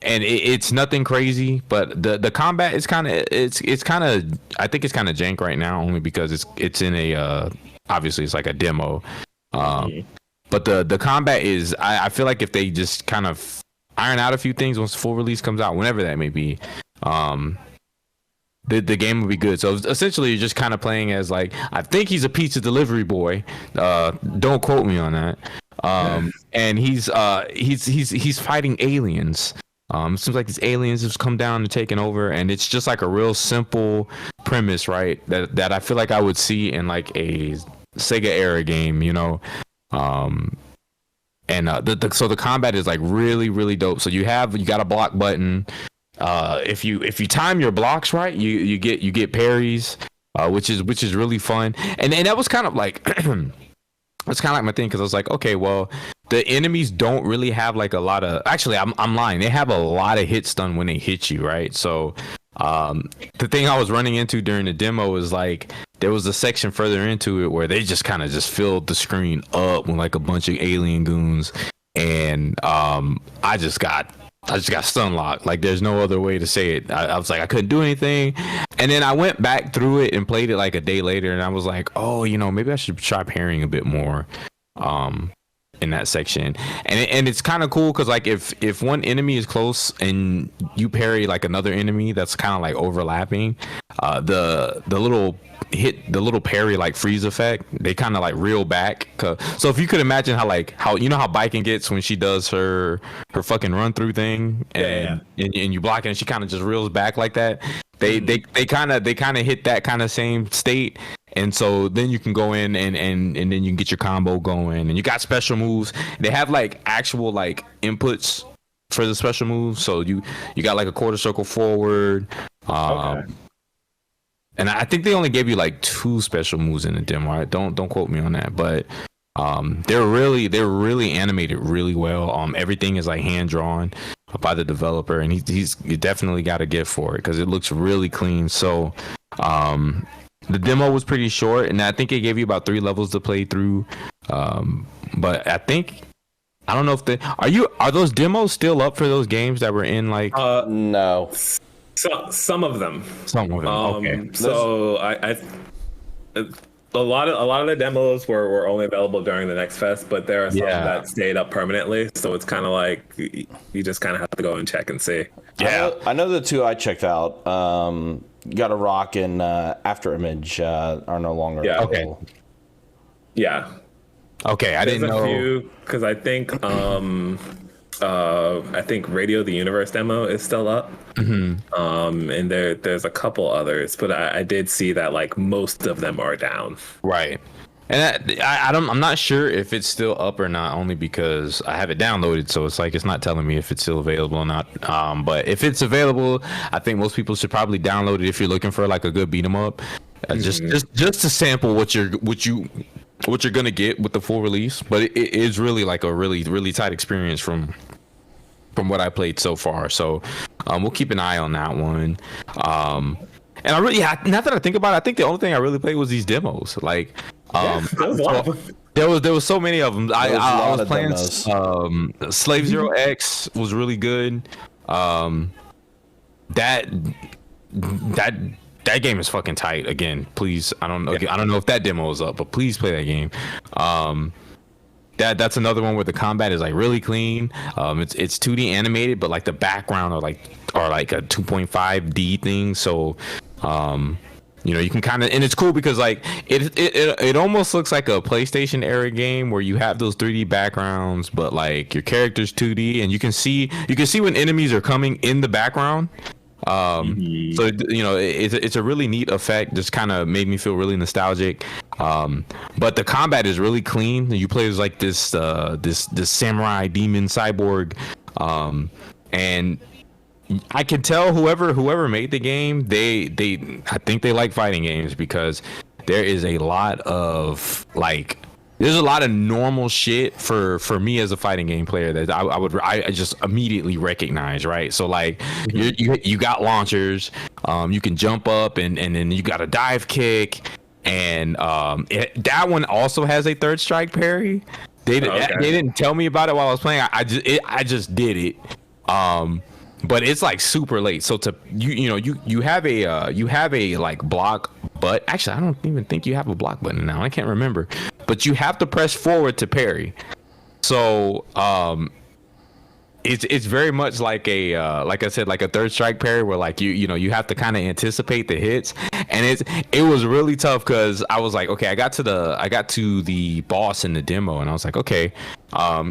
And it's nothing crazy, but the combat is kind of I think it's kind of jank right now, only because it's in a obviously it's like a demo. But the combat is I feel like if they just kind of iron out a few things once full release comes out, whenever that may be, the game will be good. So essentially you're just kind of playing as like, I think he's a pizza delivery boy. Don't quote me on that. And he's fighting aliens. It seems like these aliens have come down and taken over, and it's just like a real simple premise, right? That I feel like I would see in like a Sega era game, And so the combat is like really, really dope. So you got a block button, if you time your blocks right, you get parries, which is really fun. And that was kind of like it's kind of like my thing, because I was like, okay, well, the enemies don't really have like a lot of. Actually, I'm lying. They have a lot of hit stun when they hit you, right? So the thing I was running into during the demo is like there was a section further into it where they just kind of just filled the screen up with like a bunch of alien goons, and I just got stun locked. Like there's no other way to say it. I was like, I couldn't do anything. And then I went back through it and played it like a day later, and I was like, oh, maybe I should try parrying a bit more in that section. And it's kind of cool because like if one enemy is close and you parry like another enemy that's kind of like overlapping, the little parry like freeze effect, they kind of like reel back. So if you could imagine how how Biking gets when she does her fucking run through thing, and you block it and she kind of just reels back like that. They kind of hit that kind of same state. And so then you can go in and then you can get your combo going, and you got special moves. They have like actual like inputs for the special moves. So you got like a quarter circle forward. Okay. And I think they only gave you like 2 special moves in the demo. Right? Don't quote me on that, but they're really animated really well. Everything is like hand drawn by the developer, and he's definitely got a gift for it because it looks really clean. So the demo was pretty short, and I think it gave you about 3 levels to play through. But I don't know if are those demos still up for those games that were in like no. So, some of them. Okay. So a lot of the demos were only available during the Next Fest, but there are some that stayed up permanently. So it's kind of like you just kind of have to go and check and see. Yeah, I know the 2 I checked out. Got a Rock and After Image are no longer available. Okay. Yeah. Okay, I didn't know. There's a few because I think Radio the Universe demo is still up. Mm-hmm. And there's a couple others, but I did see that like most of them are down. Right. And I'm not sure if it's still up or not, only because I have it downloaded, so it's like it's not telling me if it's still available or not. But if it's available, I think most people should probably download it if you're looking for like a good beat 'em up, just to sample what you're gonna get with the full release. But it is really like a really tight experience from what I played so far. So we'll keep an eye on that one. And I really, now that I think about it, I think the only thing I really played was these demos. Like, there was so many of them. I was playing Slave Zero X was really good. That game is fucking tight. Again, please, I don't know if that demo is up, but please play that game. That's another one where the combat is like really clean. It's 2D animated, but like the background are like a 2.5D thing. So you can kind of, and it's cool because like it almost looks like a PlayStation era game where you have those 3D backgrounds, but like your character's 2D, and you can see when enemies are coming in the background. So it's a really neat effect. Just kind of made me feel really nostalgic. But the combat is really clean. You play as like this samurai demon cyborg, and I can tell whoever made the game, I think they like fighting games, because there is a lot of like. There's a lot of normal shit for me as a fighting game player that I just immediately recognize, right? So like you got launchers, you can jump up and then you got a dive kick, and that one also has a third strike parry. They didn't tell me about it while I was playing. I just did it. But it's like super late, so you have a like block, but actually I don't even think you have a block button now. I can't remember, but you have to press forward to parry. So it's very much like like I said, like a third strike parry, where like you have to kind of anticipate the hits, and it was really tough because I was like, okay, I got to the boss in the demo, and I was like, okay,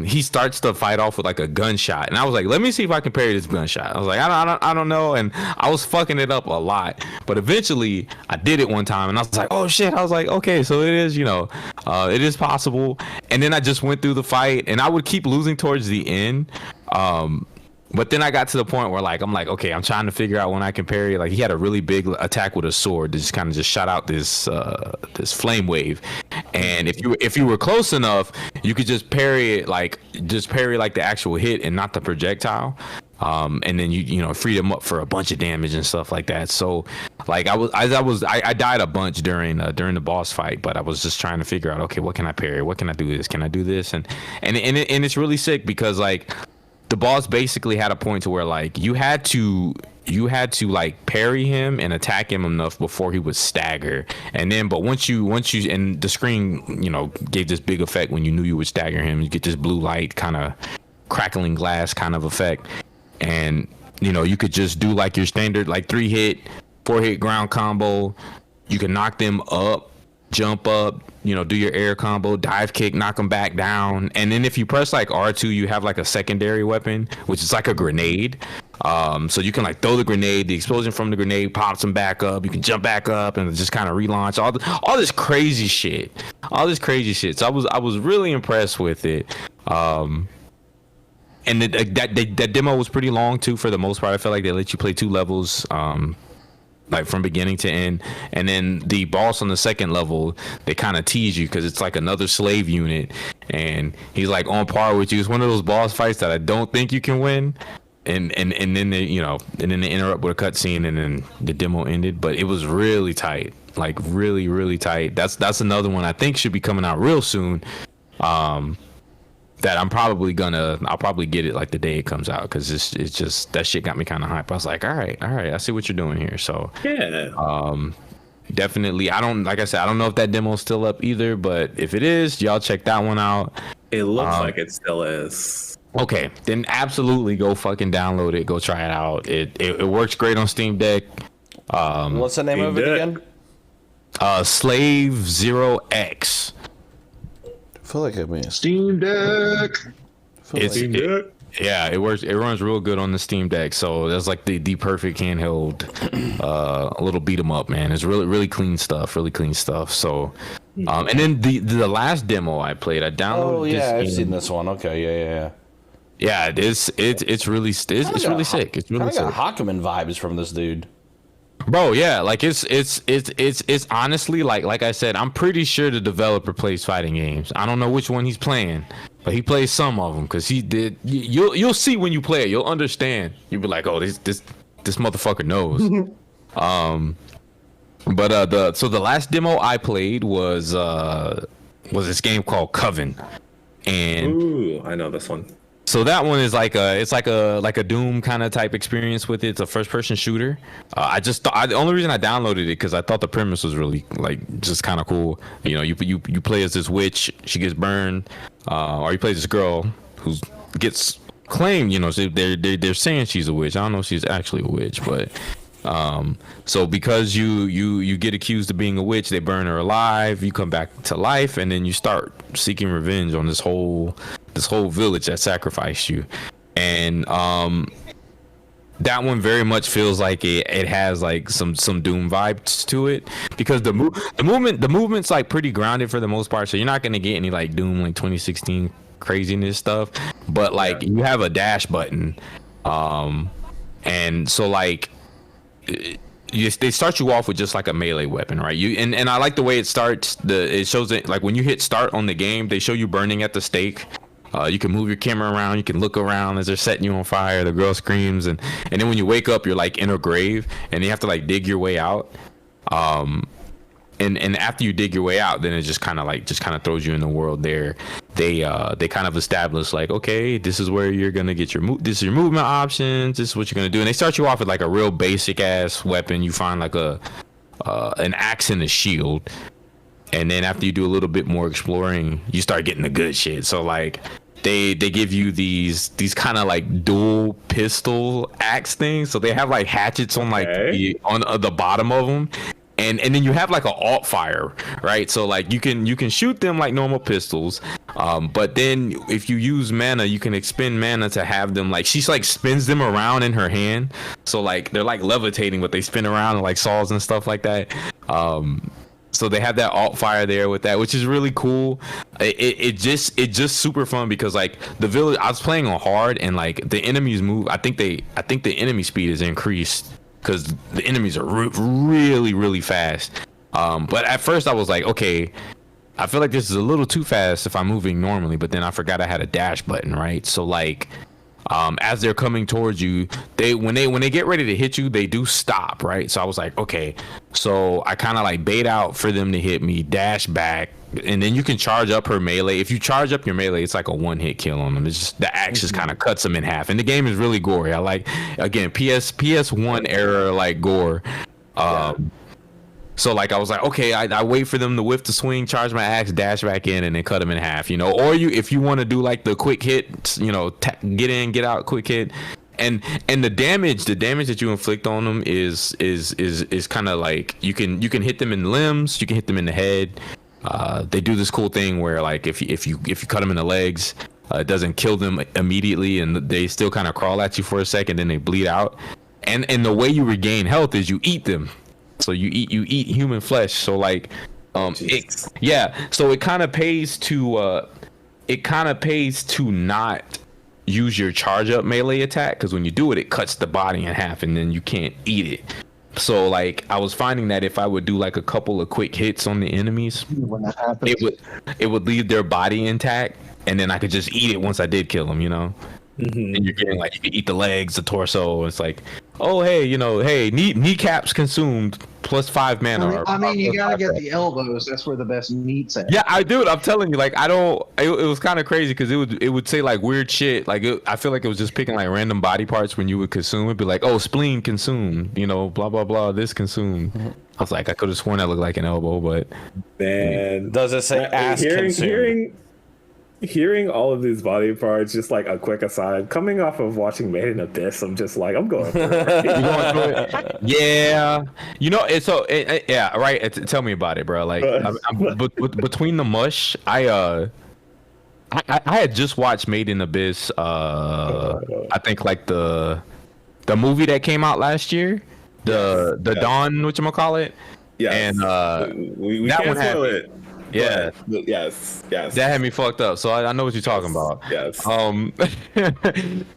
he starts the fight off with like a gunshot, and I was like, let me see if I can parry this gunshot. I was like, I don't know, and I was fucking it up a lot, but eventually I did it one time, and I was like, oh shit, I was like, okay, so it is, it is possible. And then I just went through the fight, and I would keep losing towards the end. But then I got to the point where like I'm like, okay, I'm trying to figure out when I can parry. Like he had a really big attack with a sword that just kind of just shot out this flame wave, and if you were close enough, you could just parry it like the actual hit and not the projectile. And then you know free them up for a bunch of damage and stuff like that. So like I died a bunch during the boss fight, but I was just trying to figure out, okay, what can I parry? What can I do this? Can I do this? And it's really sick because like the boss basically had a point to where like you had to like parry him and attack him enough before he would stagger, and then but once you and the screen gave this big effect when you knew you would stagger him. You get this blue light kind of crackling glass kind of effect, and you could just do like your standard like 3-hit 4-hit ground combo. You can knock them up, jump up, do your air combo, dive kick, knock them back down. And then if you press like R2, you have like a secondary weapon, which is like a grenade. So you can like throw the grenade, the explosion from the grenade pops them back up. You can jump back up and just kind of relaunch all this crazy shit. So I was really impressed with it. And that demo was pretty long too. For the most part, I felt like they let you play 2 levels. Like from beginning to end, and then the boss on the second level, they kind of tease you because it's like another slave unit, and he's like on par with you. It's one of those boss fights that I don't think you can win, and then they interrupt with a cutscene, and then the demo ended. But it was really tight, like really really tight. That's another one I think should be coming out real soon. That I'll probably get it like the day it comes out, because it's just that shit got me kind of hype. I was like, all right, I see what you're doing here. So yeah, definitely. Like I said, I don't know if that demo's still up either, but if it is, y'all check that one out. It looks like it still is. Okay, then absolutely go fucking download it. Go try it out. It works great on Steam Deck. What's the name of it again? Slave 0X. I feel like I mean Steam Deck. Yeah, it works. It runs real good on the Steam Deck. So that's like the perfect handheld, a little beat 'em up, man. It's really clean stuff. So, and then the last demo I played, I downloaded. Oh yeah, I've seen this one. Okay, yeah. It's really sick. It's really sick. Got Hakumen vibes from this dude. Bro, yeah, like it's honestly like I said, I'm pretty sure the developer plays fighting games. I don't know which one he's playing, but he plays some of them, because he did. You'll see when you play it, you'll understand. You'll be like, oh, this motherfucker knows. But the last demo I played was this game called Coven, and ooh, I know this one. So that one is like a Doom kind of type experience with it. It's a first person shooter. The only reason I downloaded it because I thought the premise was really like just kind of cool. You play as this witch, she gets burned, or you play this girl who gets claimed. So they're saying she's a witch. I don't know if she's actually a witch, but so because you get accused of being a witch, they burn her alive. You come back to life, and then you start seeking revenge on this whole village that sacrificed you. And that one very much feels like it has like some Doom vibes to it, because the movement's like pretty grounded for the most part, so you're not gonna get any like Doom like 2016 craziness stuff, but like you have a dash button, and so like they start you off with just like a melee weapon, right? And I like the way it starts. It shows it like when you hit start on the game, they show you burning at the stake. You can move your camera around, you can look around as they're setting you on fire. The girl screams, and then when you wake up, you're like in a grave, and you have to like dig your way out. And after you dig your way out, then it just kind of throws you in the world there. They kind of establish like, okay, this is where you're gonna get this is your movement options. This is what you're gonna do, and they start you off with like a real basic ass weapon. You find like an axe and a shield, and then after you do a little bit more exploring, you start getting the good shit. So like they give you these kind of like dual pistol axe things. So they have like hatchets on like on the bottom of them. And then you have like an alt fire, right? So like you can shoot them like normal pistols, but then if you use mana, you can expend mana to have them like she's like spins them around in her hand. So like they're like levitating, but they spin around like saws and stuff like that. So they have that alt fire there with that, which is really cool. It just super fun because like the village, I was playing on hard and like the enemies move. I think the enemy speed is increased because the enemies are really really fast. But at first I was like, okay, I feel like this is a little too fast if I'm moving normally. But then I forgot I had a dash button, right? So like. As they're coming towards you, when they get ready to hit you, they do stop, right? So I was like, okay, so I kind of like bait out for them to hit me, dash back, and then you can charge up her melee. If you charge up your melee, it's like a one-hit kill on them. It's just the axe just kind of cuts them in half, and the game is really gory. I like, again, PS1 era like gore. So like I was like, okay, I wait for them to whiff the swing, charge my axe, dash back in, and then cut them in half, you know. Or if you want to do like the quick hit, you know, get in, get out, quick hit, and the damage that you inflict on them is kind of like you can hit them in the limbs, you can hit them in the head. They do this cool thing where like if you cut them in the legs, it doesn't kill them immediately, and they still kind of crawl at you for a second, then they bleed out. And the way you regain health is you eat them. So you eat human flesh. So like, so it kind of pays to not use your charge up melee attack, because when you do it, it cuts the body in half, and then you can't eat it. So like, I was finding that if I would do like a couple of quick hits on the enemies, it would leave their body intact, and then I could just eat it once I did kill them, you know. And you're getting like, you can eat the legs, the torso. It's like, oh hey, you know, hey, kneecaps consumed plus 5 mana. I mean you gotta get the elbows. That's where the best meat's at. Yeah, I do. I'm telling you, like, I don't. It was kind of crazy because it would say like weird shit. Like I feel like it was just picking like random body parts when you would consume it. Be like, oh, spleen consumed. You know, blah blah blah. This consumed. I was like, I could have sworn that looked like an elbow, but man, does it say ass consumed? Hearing all of these body parts, just like a quick aside, coming off of watching Made in Abyss, I'm just like, I'm going for it. You going through it? Yeah, you know, it's so yeah, right. Tell me about it, bro. Like, between the mush, I had just watched Made in Abyss. I think like the movie that came out last year, the Dawn, whatchamacallit. Yeah, and we that can't one had spoil it. Yeah. But yes. That had me fucked up. So I know what you're talking about. Yes.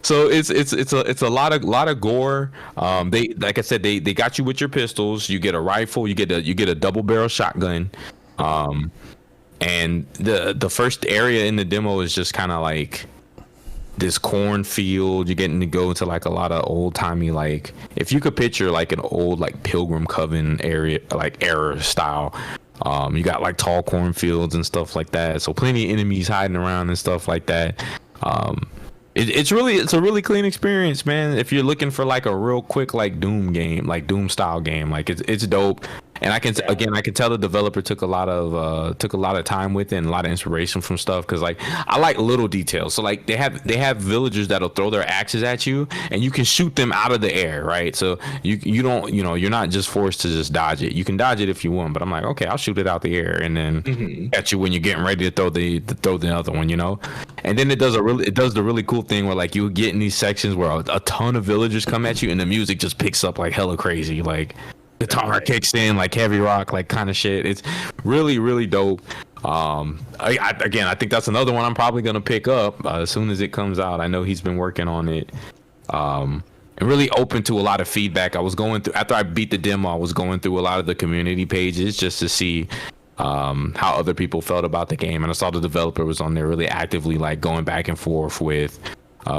So it's a lot of gore. They, like I said, they got you with your pistols. You get a rifle. You get a double barrel shotgun. And the first area in the demo is just kind of like this cornfield. You're getting to go into like a lot of old timey, like, if you could picture like an old like Pilgrim Coven area, like era style. You got like tall cornfields and stuff like that, so plenty of enemies hiding around and stuff like that. It's a really clean experience, man. If you're looking for like a real quick like Doom game, like Doom style game, like it's dope. And I can tell the developer took a lot of time with it and a lot of inspiration from stuff, because like I like little details. So like they have villagers that'll throw their axes at you and you can shoot them out of the air, right? So you don't, you know, you're not just forced to just dodge it. You can dodge it if you want, but I'm like, okay, I'll shoot it out the air and then catch you when you're getting ready to throw the other one, you know. And then it does the really cool thing where like you get in these sections where a ton of villagers come at you and the music just picks up like hella crazy, like guitar kicks in like heavy rock, like kind of shit. It's really really dope. I think that's another one I'm probably gonna pick up as soon as it comes out. I know he's been working on it, and really open to a lot of feedback. I was going through, after I beat the demo, I was going through a lot of the community pages just to see how other people felt about the game, and I saw the developer was on there really actively like going back and forth with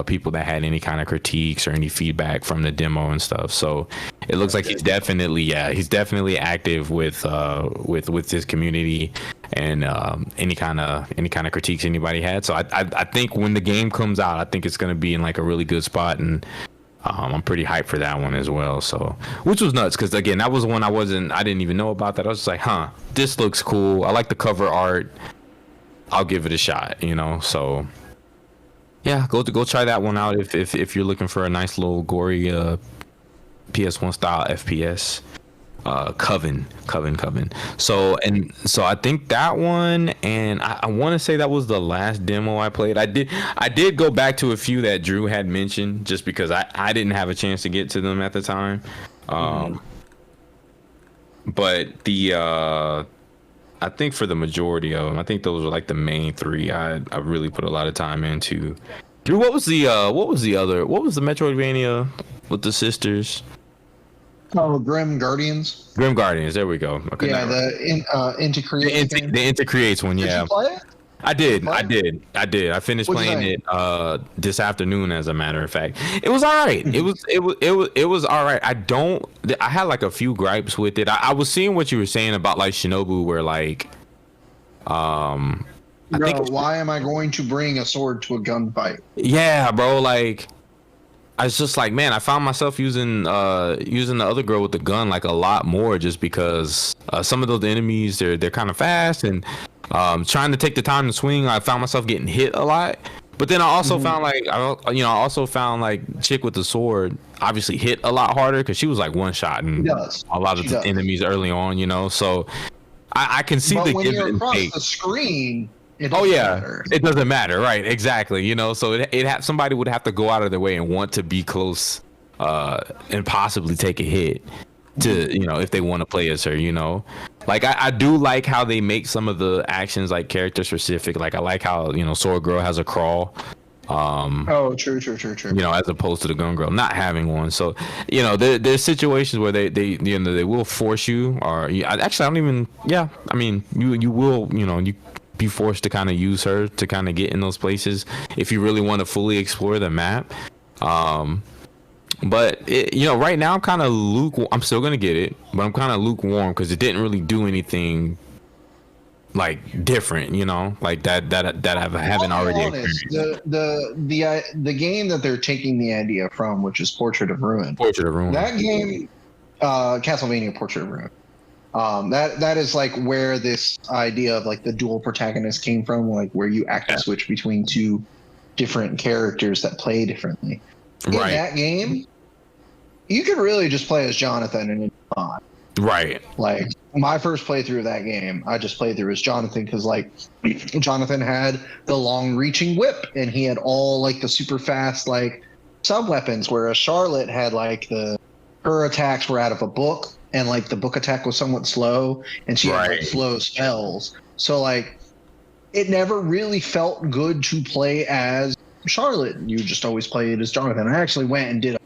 people that had any kind of critiques or any feedback from the demo and stuff. So it looks like he's definitely active with his community and any kind of critiques anybody had. So I think when the game comes out, I think it's going to be in like a really good spot, and I'm pretty hyped for that one as well. So, which was nuts, because again, that was one I didn't even know about that. I was just like, this looks cool. I like the cover art. I'll give it a shot, you know. So yeah, go try that one out if you're looking for a nice little gory PS1 style FPS. Coven. So I think that one, and I want to say that was the last demo I played. I did go back to a few that Drew had mentioned just because I didn't have a chance to get to them at the time. But I think for the majority of them, I think those were like the main three. I really put a lot of time into. Drew, what was the Metroidvania with the sisters? Oh, Grim Guardians. Grim Guardians. There we go. Okay, Yeah, Into Create. the Into Creates one. Yeah. Did you play it? I did. I finished playing it this afternoon. As a matter of fact, it was all right. It was all right. I had like a few gripes with it. I was seeing what you were saying about like Shinobu, where like, why am I going to bring a sword to a gunfight? Yeah, bro. Like, I was just like, man, I found myself using the other girl with the gun like a lot more, just because some of those enemies they're kind of fast, and trying to take the time to swing, I found myself getting hit a lot. But then I also found like chick with the sword obviously hit a lot harder because she was like one shot and a lot of the enemies early on, you know. So I can see the give and take. The screen. It doesn't matter, right? Exactly, you know. So somebody would have to go out of their way and want to be close, and possibly take a hit to, you know, if they want to play as her, you know. Like I do like how they make some of the actions like character specific. Like I like how, you know, Sword Girl has a crawl. True. You know, as opposed to the Gun Girl not having one. So, you know, there's situations where they you know, they will force you, or actually I don't even. Yeah, I mean you will, you know, you be forced to kind of use her to kind of get in those places if you really want to fully explore the map. But you know, right now I'm kind of lukewarm. I'm still gonna get it, but I'm kind of lukewarm because it didn't really do anything like different, you know, like that I haven't already experienced. The game that they're taking the idea from, which is Portrait of Ruin. That game, Castlevania Portrait of Ruin. That is like where this idea of like the dual protagonist came from, like where you active switch between two different characters that play differently. In that game, you could really just play as Jonathan and it's fine. Right. Like my first playthrough of that game, I just played through as Jonathan because like Jonathan had the long-reaching whip and he had all like the super fast like sub weapons, whereas Charlotte had like her attacks were out of a book and like the book attack was somewhat slow and she had like slow spells. So like it never really felt good to play as Charlotte. You just always played as Jonathan. I actually went and did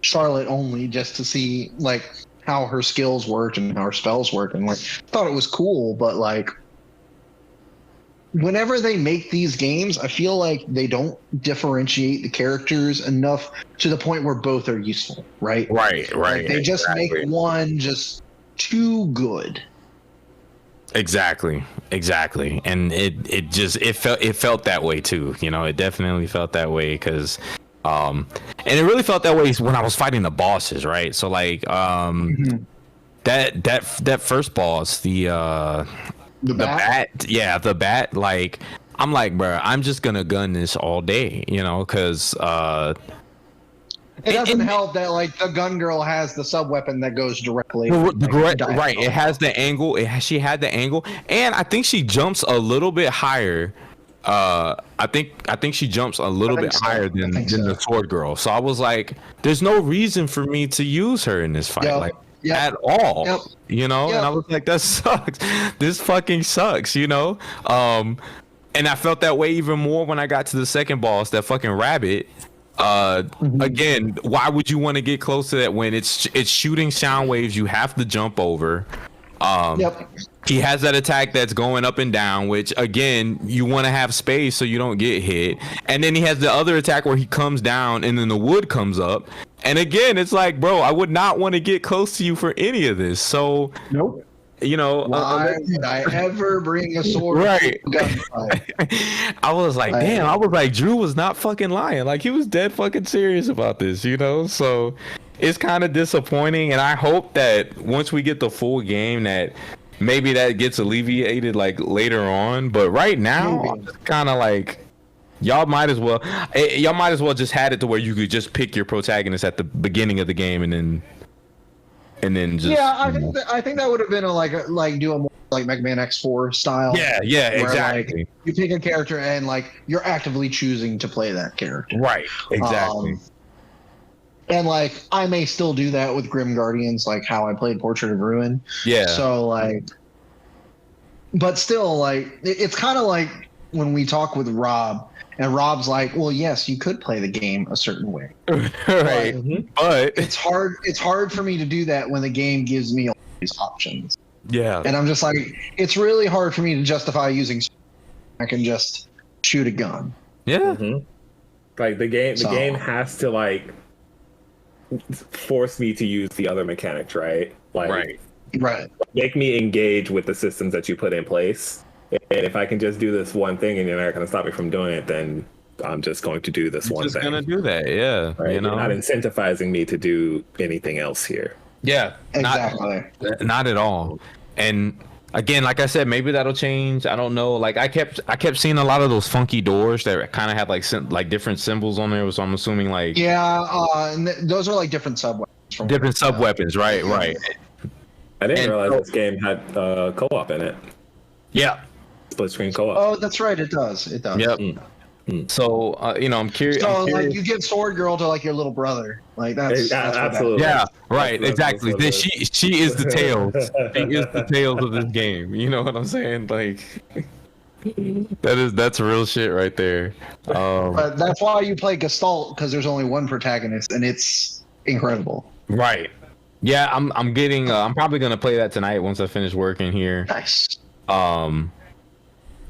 Charlotte only just to see like how her skills worked and how her spells worked, and like thought it was cool. But like whenever they make these games, I feel like they don't differentiate the characters enough to the point where both are useful, right? Right. Like they just make one just too good. Exactly, and it felt that way too. You know, it definitely felt that way because, and it really felt that way when I was fighting the bosses, right? So like, that first boss, the bat, like I'm like, bro, I'm just gonna gun this all day, you know, because it doesn't help that like the gun girl has the sub weapon that goes directly. Right. It has the angle. She had the angle, and I think she jumps a little bit higher. I think she jumps a little bit higher than the Sword Girl. So I was like, there's no reason for me to use her in this fight, at all. You know, and I was like, that sucks. This fucking sucks. You know. And I felt that way even more when I got to the second boss, that fucking rabbit. Again, why would you want to get close to that when it's shooting sound waves you have to jump over? He has that attack that's going up and down, which again, you want to have space so you don't get hit. And then he has the other attack where he comes down and then the wood comes up. And again, it's like, bro, I would not want to get close to you for any of this. So you know, why did I ever bring a sword? Right. I was like, damn. I was like, Drew was not fucking lying. Like he was dead fucking serious about this, you know. So it's kind of disappointing, and I hope that once we get the full game, that maybe that gets alleviated like later on. But right now, I'm kind of like, y'all might as well just had it to where you could just pick your protagonist at the beginning of the game and then just I think that would have been do a more like Mega Man X4 style. Yeah, where, exactly. Like, you pick a character and like you're actively choosing to play that character. Right, exactly. And like I may still do that with Grim Guardians, like how I played Portrait of Ruin. Yeah. So like but still, like it's kind of like when we talk with Rob, and Rob's like, "Well, yes, you could play the game a certain way, right? But it's hard. It's hard for me to do that when the game gives me all these options." Yeah. And I'm just like, it's really hard for me to justify using. I can just shoot a gun. Yeah. Like the game has to like force me to use the other mechanics, right? Like, right. Make me engage with the systems that you put in place. And if I can just do this one thing and you're not going to stop me from doing it, then I'm just going to do this one thing. Just gonna do that, yeah. Right? You know, you're not incentivizing me to do anything else here. Yeah, exactly. Not at all. And again, like I said, maybe that'll change. I don't know. Like I kept seeing a lot of those funky doors that kind of had like different symbols on there. So I'm assuming like and those are like different sub weapons. Different sub weapons, right? I didn't realize this game had co-op in it. Yeah. Split screen co-op. Oh, that's right. It does. It does. Yep. So I'm curious. So like you give Sword Girl to like your little brother, like that's absolutely. Yeah, right. Exactly. She is the Tails. She is the Tails of this game. You know what I'm saying? Like that's real shit right there. But that's why you play Gestalt, because there's only one protagonist, and it's incredible. Right. Yeah, I'm probably gonna play that tonight once I finish working here. Nice.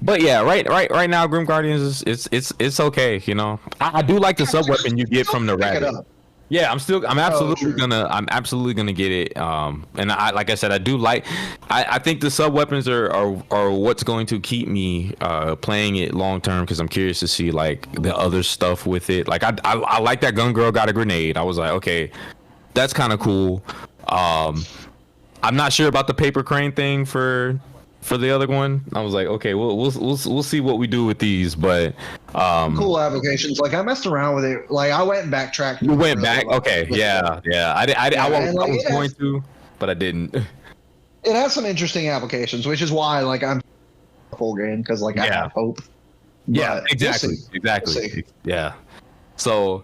But yeah, right now, Grim Guardians it's okay. You know, I do like the sub weapon you get from the rabbit. Yeah, I'm absolutely gonna get it. And like I said, I do like. I think the sub weapons are what's going to keep me playing it long term, because I'm curious to see like the other stuff with it. Like I like that Gun Girl got a grenade. I was like, okay, that's kind of cool. I'm not sure about the paper crane thing for the other one. I was like, okay, we'll see what we do with these, but cool applications. Like I messed around with it. Like I went and backtracked. You went back? Okay, yeah. I was going to, but I didn't. It has some interesting applications, which is why like I'm full game, because like I have hope. Yeah, exactly. Yeah. So,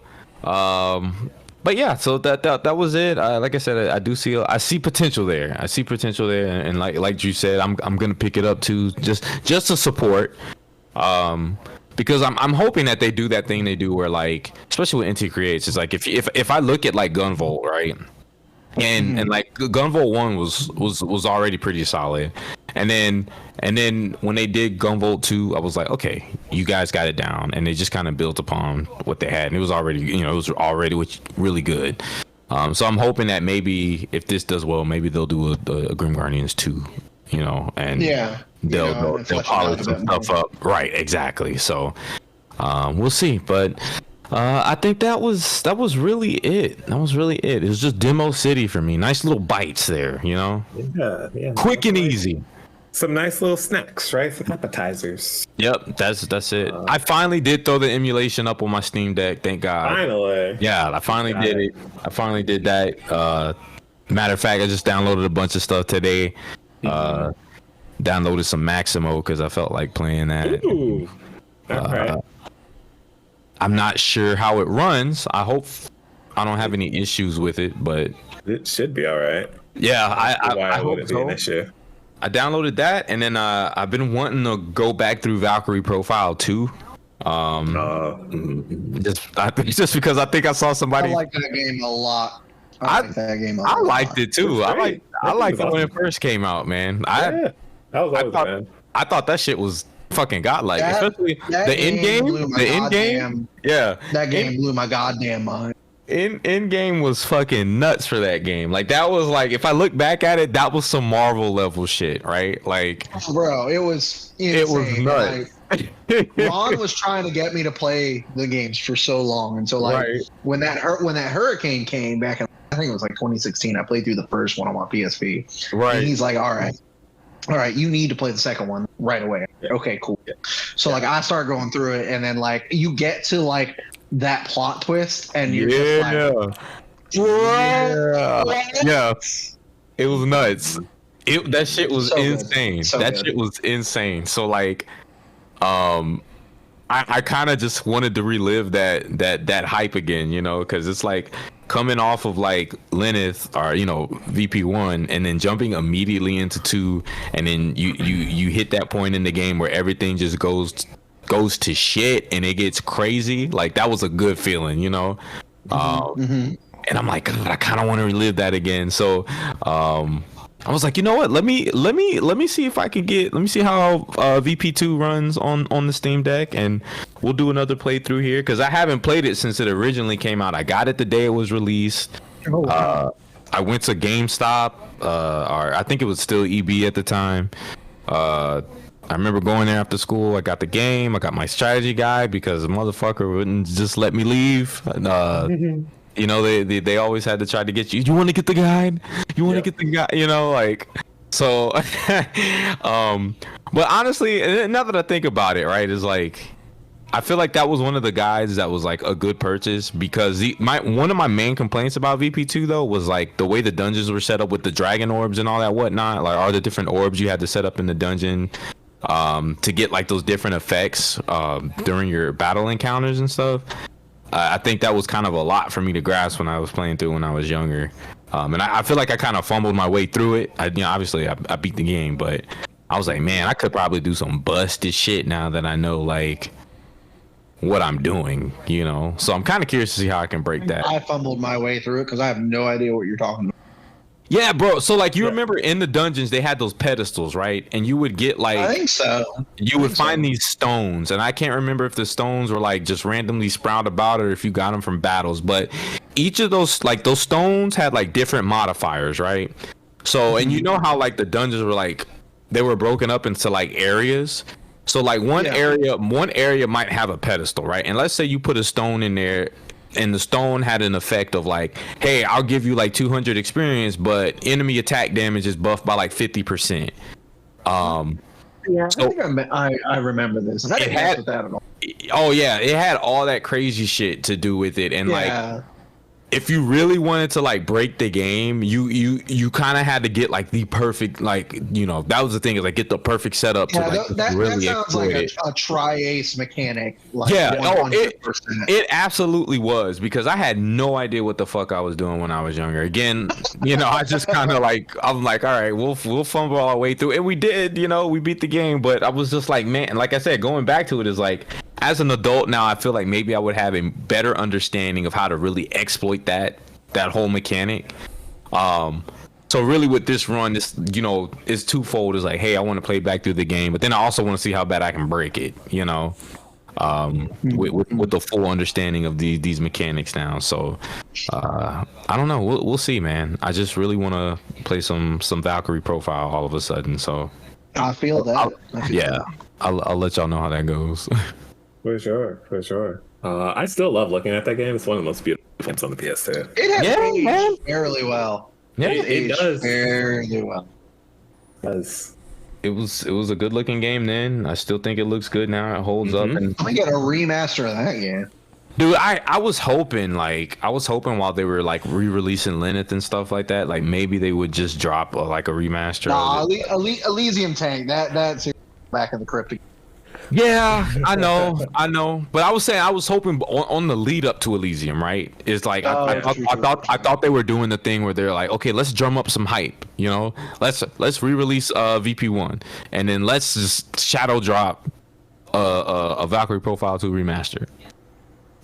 but yeah, so that was it. Like I said, I see potential there. And like you said, I'm gonna pick it up too, just to support. Because I'm hoping that they do that thing they do where like, especially with NT Creates, it's like if I look at like Gunvolt, right, and like Gunvolt 1 was already pretty solid, and then when they did Gunvolt 2, I was like, okay, you guys got it down, and they just kind of built upon what they had, and it was already really good. So I'm hoping that maybe if this does well, maybe they'll do a Grim Guardians 2, and they'll polish some stuff up. Right, exactly. So we'll see, but I think that was really it. It was just Demo City for me. Nice little bites there, Yeah. Quick and easy. Some nice little snacks, right? Some appetizers. Yep, that's it. I finally did throw the emulation up on my Steam Deck. Thank God. Finally. Yeah, I finally did it. I finally did that. Matter of fact, I just downloaded a bunch of stuff today. Downloaded some Maximo because I felt like playing that. Ooh. Okay. I'm not sure how it runs. I hope I don't have any issues with it, but it should be all right. Yeah, I hope so. Be an issue. I downloaded that, and then I've been wanting to go back through Valkyrie Profile 2. Just because I think I saw somebody. I like that game a lot. I like that game a lot. I liked it too. I liked it when it first came out, man. That was always bad. I thought that shit was fucking godlike, especially the end game. The end game, yeah. That game blew my goddamn mind. End game was fucking nuts for that game. Like that was like, if I look back at it, that was some Marvel level shit, right? Like, bro, it was insane. It was nuts. Like, Ron was trying to get me to play the games for so long, and so like when that hurricane came back in, I think it was like 2016, I played through the first one on my PSP. Right. And he's like, all right, you need to play the second one right away. Okay, cool. So like I start going through it, and then like you get to like that plot twist, and you're just like, yeah, it was nuts. That shit was so insane. Shit was insane. So like, I kind of just wanted to relive that hype again, because it's like coming off of like Lilith or VP1 and then jumping immediately into 2, and then you hit that point in the game where everything just goes to shit and it gets crazy. Like that was a good feeling, and I'm like, God, I kind of want to relive that again. So I was like, you know what? Let me see if I can let me see how VP2 runs on the Steam Deck, and we'll do another playthrough here because I haven't played it since it originally came out. I got it the day it was released. I went to GameStop, or I think it was still EB at the time. I remember going there after school. I got the game. I got my strategy guide because the motherfucker wouldn't just let me leave. They always had to try to get you. You want to get the guide? You want to get the guide? Like so. But honestly, now that I think about it, right, is like I feel like that was one of the guides that was like a good purchase because one of my main complaints about VP2 though was like the way the dungeons were set up with the dragon orbs and all that whatnot. Like, are the different orbs you had to set up in the dungeon to get like those different effects during your battle encounters and stuff. I think that was kind of a lot for me to grasp when I was playing through when I was younger. And I feel like I kind of fumbled my way through it. Obviously I beat the game, but I was like, man, I could probably do some busted shit now that I know like what I'm doing, So I'm kind of curious to see how I can break that. I fumbled my way through it because I have no idea what you're talking about. Yeah, bro. So like you remember in the dungeons they had those pedestals, right? And you would get like I think so. You would find these stones, and I can't remember if the stones were like just randomly sprout about or if you got them from battles, but each of those stones had like different modifiers, right? So and you know how like the dungeons were like they were broken up into like areas. So like one area might have a pedestal, right? And let's say you put a stone in there and the stone had an effect of like, hey, I'll give you like 200 experience, but enemy attack damage is buffed by like 50%. Yeah, so, I think I remember this. I didn't mess with that at all. Oh yeah, it had all that crazy shit to do with it, and like if you really wanted to like break the game, you kind of had to get like the perfect that was the thing is like get the perfect setup to like that really sounds like a tri-ace mechanic. Like it absolutely was because I had no idea what the fuck I was doing when I was younger. Again, I just kind of like I'm like, all right, we'll fumble our way through, and we did. We beat the game, but I was just like, man, like I said, going back to it is like. As an adult now, I feel like maybe I would have a better understanding of how to really exploit that whole mechanic. So really with this run, this is twofold. It's like, hey, I want to play back through the game, but then I also want to see how bad I can break it. With the full understanding of these mechanics now. So I don't know. We'll see, man. I just really want to play some Valkyrie profile all of a sudden. So I feel that. I'll let y'all know how that goes. For sure. I still love looking at that game. It's one of the most beautiful games on the PS2. It has aged fairly well. Yeah, it does fairly well. It was a good looking game then. I still think it looks good now. It holds up. And we got a remaster of that game. Dude, I was hoping while they were like re-releasing Lilith and stuff like that, like maybe they would just drop like a remaster. Nah, Elysium Tank. That's back in the crypt. Yeah, I know. But I was hoping on the lead up to Elysium, right? It's like I thought they were doing the thing where they're like, okay, let's drum up some hype, let's re-release VP1, and then let's just shadow drop a Valkyrie Profile 2 remaster.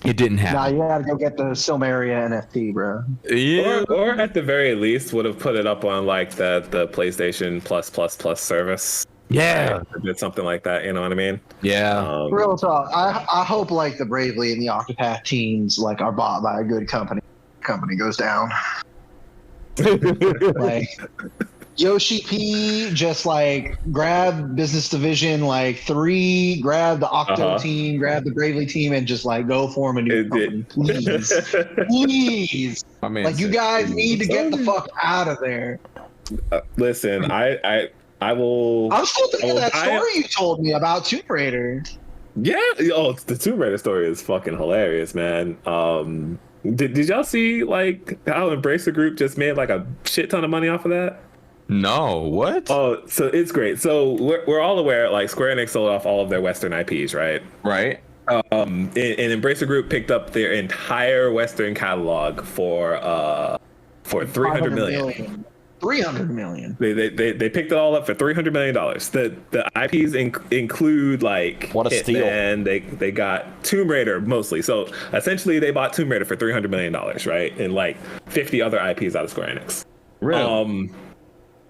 It didn't happen. Nah, you gotta go get the Silmeria NFT, bro. Yeah, or at the very least would have put it up on like the PlayStation Plus service. Yeah, did something like that. You know what I mean? Yeah. Real talk. I hope like the Bravely and the Octopath teams like are bought by a good company. Company goes down. Like Yoshi P just like grab business division like 3, grab the Octo team, grab the Bravely team, and just like go form a new company. Please. Please. I mean, like you guys need to get the fuck out of there. Listen, I will. I'm still thinking that story you told me about Tomb Raider. Yeah. Oh, the Tomb Raider story is fucking hilarious, man. Did y'all see like how Embracer Group just made like a shit ton of money off of that? No, what? Oh, so it's great. So we're all aware like Square Enix sold off all of their Western IPs, right? Right. and Embracer Group picked up their entire Western catalog for 300 million. 300 million. They picked it all up for $300 million. The IPs include like What a steal. and they got Tomb Raider mostly. So essentially, they bought Tomb Raider for $300 million, right? And like 50 other IPs out of Square Enix. Really?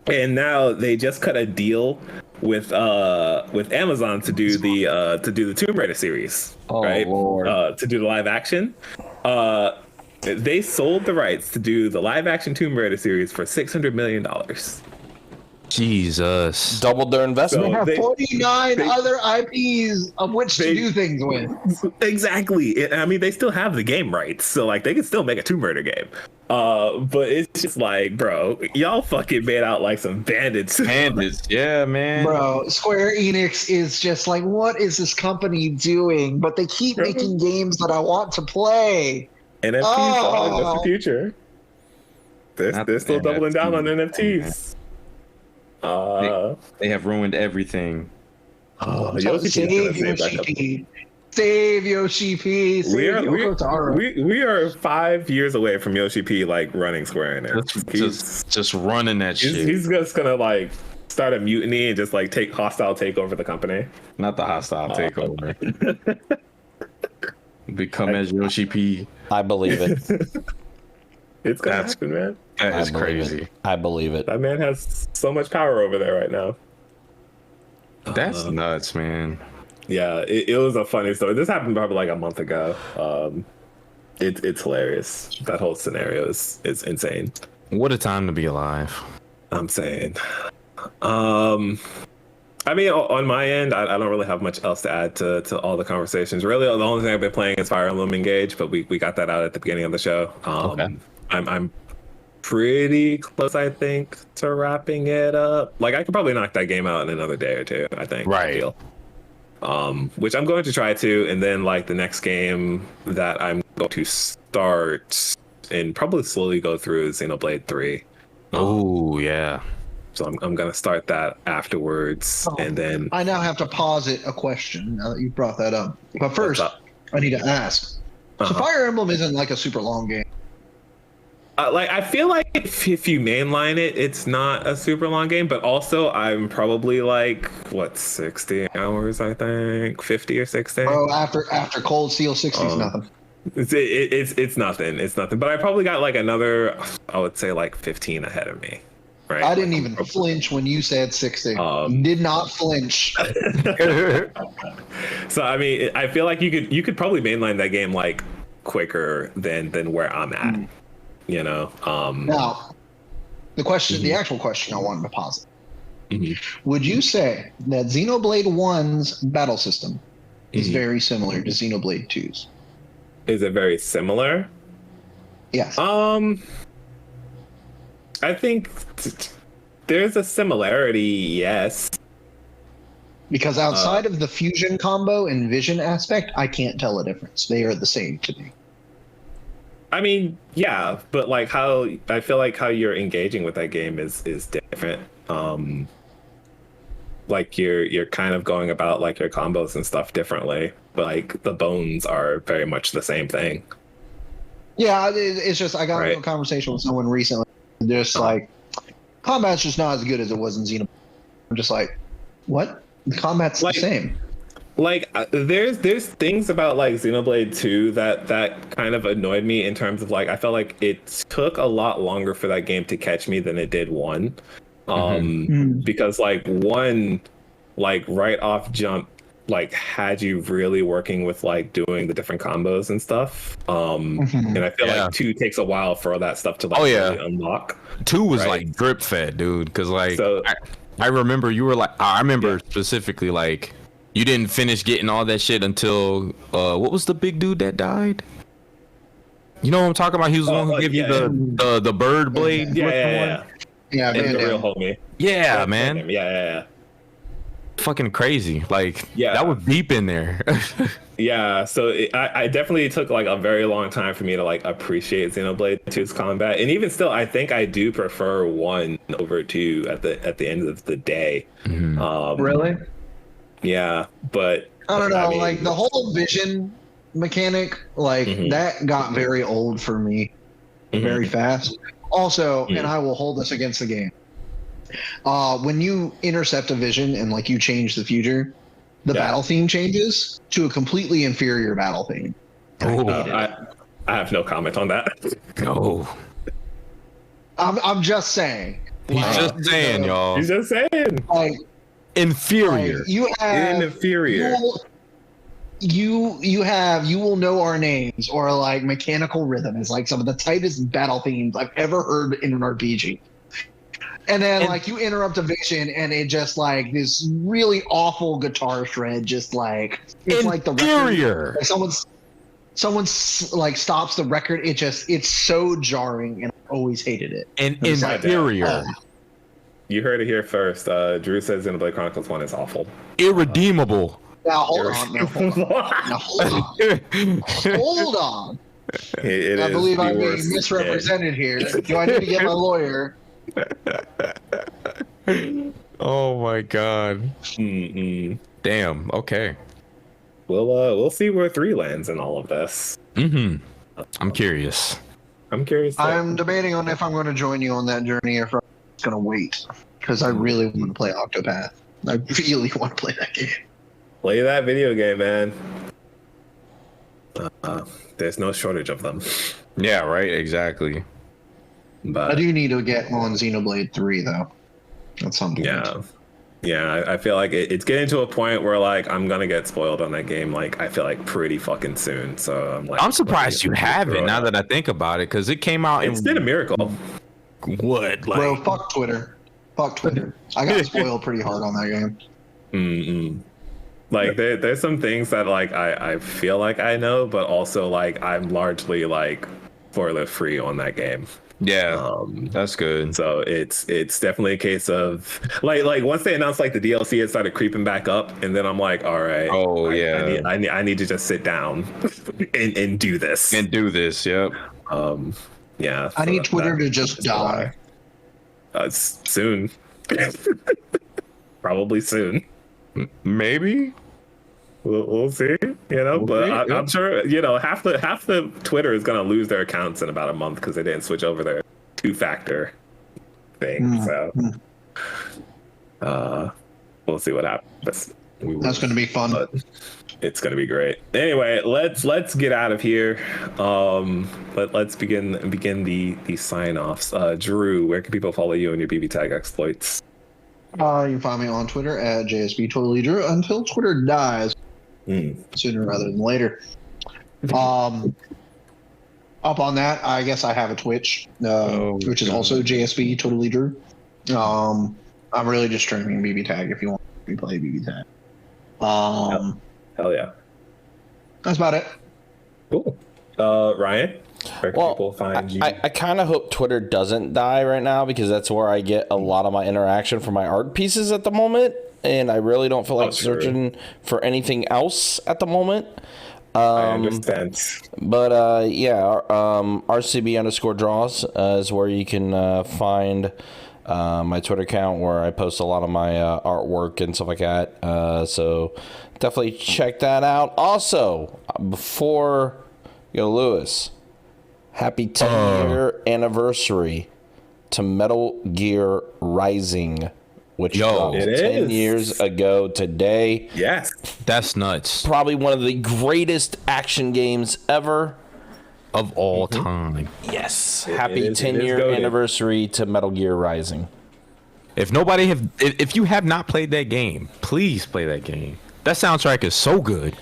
And now they just cut a deal with Amazon to do the Tomb Raider series, right? Lord. To do the live action. They sold the rights to do the live action Tomb Raider series for $600 million. Jesus. Doubled their investment. They have They- 49 other IPs of which to do things with. Exactly. I mean, they still have the game rights, so like they can still make a Tomb Raider game. But it's just like, bro, y'all fucking made out like some bandits. Bandits. Yeah, man. Bro, Square Enix is just like, what is this company doing? But they keep making games that I want to play. NFTs, Oh. that's the future. They're still doubling down on NFTs. They have ruined everything. Yoshi Save P's gonna save that Yoshi company. P. Save Yoshi P. Save Yoko Taro. We are 5 years away from Yoshi P like running Square Enix. Just running that shit. He's just gonna like start a mutiny and just like hostile take over the company. Not the hostile takeover. Become as Yoshi P. I believe it. It's gonna That's- happen, man. That I is believe crazy. it. I believe it. That man has so much power over there right now. That's nuts, man. Yeah, it was a funny story. This happened probably like a month ago. It's hilarious. That whole scenario is insane. What a time to be alive. I'm saying. I mean, on my end, I don't really have much else to add to all the conversations. Really, the only thing I've been playing is Fire Emblem Engage, but we got that out at the beginning of the show. Okay. I'm pretty close, I think, to wrapping it up. Like, I could probably knock that game out in another day or two, I think. Right. Deal. Which I'm going to try to, and then like the next game that I'm going to start and probably slowly go through is Xenoblade 3. Oh, yeah. So I'm gonna start that afterwards, and then I now have to posit a question now that you brought that up. But first, up? I need to ask. So Uh-huh. Fire Emblem isn't like a super long game. like I feel like if you mainline it, it's not a super long game. But also, I'm probably like 60 hours, I think, 50 or 60. Bro, after Cold Steel 60 is nothing. It's nothing. It's nothing. But I probably got like another, I would say like 15 ahead of me. Right. I didn't even flinch when you said 60. Did not flinch. So I mean, I feel like you could probably mainline that game like quicker than where I'm at. You know. Now, the actual question I wanted to posit. Would you say that Xenoblade 1's battle system is very similar to Xenoblade 2's? Is it very similar? Yes. I think there's a similarity, yes. Because outside of the fusion combo and vision aspect, I can't tell a difference. They are the same to me. I mean, yeah, but like I feel like how you're engaging with that game is different. Like you're kind of going about like your combos and stuff differently, but like the bones are very much the same thing. Yeah, it's just I got into a conversation with someone recently. Just like combat's just not as good as it was in Xenoblade. I'm just like, what? The combat's the same. Like there's things about like Xenoblade 2 that kind of annoyed me in terms of like I felt like it took a lot longer for that game to catch me than it did 1. Because like 1, like right off jump, like had you really working with like doing the different combos and stuff. And I feel like 2 takes a while for all that stuff to like really unlock. 2 was like drip fed, dude. Because like So- I remember you were like I remember specifically like you didn't finish getting all that shit until what was the big dude that died? You know what I'm talking about? He was the one who gave you the bird blade. Yeah. Yeah, The man, real homie. Yeah, man. Yeah. Fucking crazy. Like Yeah. that was deep in there. Yeah, so I definitely took like a very long time for me to like appreciate Xenoblade 2's combat, and even still, I think I do prefer 1 over 2 at the end of the day. Really? Yeah, but I don't know, I mean, like the whole vision mechanic, like that got very old for me very fast. Also, and I will hold this against the game. When you intercept a vision and like you change the future, the battle theme changes to a completely inferior battle theme. I have no comment on that. Oh, I'm just saying. he's just saying, y'all. He's just saying. Like Inferior. you have Inferior. You will know our names, or like mechanical rhythm is like some of the tightest battle themes I've ever heard in an RPG. And then like you interrupt a vision and it just like this really awful guitar shred just like it's like the record, like someone's like stops the record. It's so jarring and I always hated it. And inferior. You heard it here first. Drew says Xenoblade Chronicles 1 is awful. Irredeemable. Now hold on. Now hold on. I believe I'm being misrepresented here. Do I need to get my lawyer? Oh my god. Damn. Okay. We'll see where 3 lands in all of this. I'm curious. I'm curious. I'm debating on if I'm going to join you on that journey or if I'm going to wait, because I really want to play Octopath. I really want to play that game. Play that video game, man. There's no shortage of them. Yeah. Right. Exactly. But I do need to get on Xenoblade 3 though. At some point. Yeah. I feel like it's getting to a point where like I'm gonna get spoiled on that game. Like I feel like pretty fucking soon. So I'm surprised you haven't. Now that I think about it, because it came out. It's been a miracle. What? Like, bro, fuck Twitter. Fuck Twitter. I got spoiled pretty hard on that game. Like there's some things that like I feel like I know, but also like I'm largely like spoiler free on that game. Yeah, that's good. So it's definitely a case of like once they announced like the DLC, it started creeping back up, and then I'm like, all right, I need to just sit down and do this. Yep. Yeah. I need Twitter to just die. Soon. Probably soon. Maybe. We'll see, but I'm sure, half the Twitter is going to lose their accounts in about a month because they didn't switch over their 2-factor thing. So, we'll see what happens. That's going to be fun. But it's going to be great. Anyway, let's get out of here. Let's begin the sign-offs. Drew, where can people follow you and your BBTAG exploits? You can find me on Twitter at JSB Totally Drew until Twitter dies. Sooner rather than later. Up on that, I guess I have a Twitch, which is also JSB Totally Drew. I'm really just streaming BBTAG if you want me to play BBTAG. Hell yeah. That's about it. Cool. Ryan, where can people find you? I kind of hope Twitter doesn't die right now, because that's where I get a lot of my interaction for my art pieces at the moment. And I really don't feel like searching for anything else at the moment. I understand. But RCB_draws is where you can find my Twitter account, where I post a lot of my artwork and stuff like that. So definitely check that out. Also, before you go, Lewis, happy 10-year anniversary to Metal Gear Rising, which dropped 10 years ago today. Yes. That's nuts. Probably one of the greatest action games ever. Of all time. Yes. Happy 10-year anniversary to Metal Gear Rising. If you have not played that game, please play that game. That soundtrack is so good.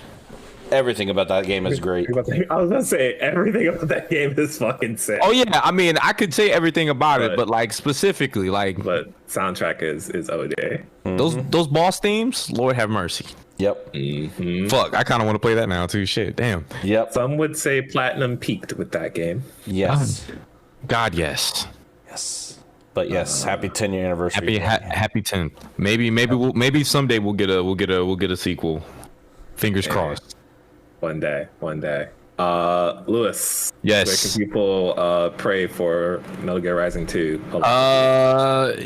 Everything about that game is great. I was gonna say everything about that game is fucking sick. Oh yeah, I mean I could say everything about it, but like specifically, like soundtrack is OJ. Those boss themes, Lord have mercy. Yep. Fuck, I kind of want to play that now too. Shit, damn. Yep. Some would say platinum peaked with that game. Yes. God, yes. Yes. But yes, happy 10-year anniversary. Happy 10th. Maybe someday we'll get a sequel. Fingers crossed. One day. Lewis. Yes. Where can people pray for Metal Gear Rising 2?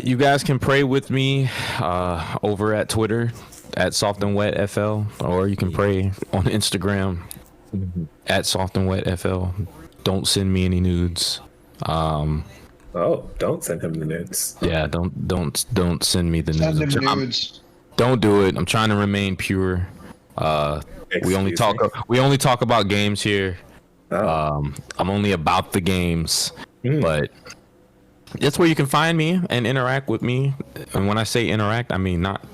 You guys can pray with me over at Twitter. at Soft and Wet FL, or you can pray on Instagram at Soft and Wet FL. Don't send me any nudes. Oh, don't send him the nudes. Yeah, don't send me the Send nudes. them nudes. Don't do it. I'm trying to remain pure. We only talk about games here. Oh. I'm only about the games, but that's where you can find me and interact with me. And when I say interact, I mean not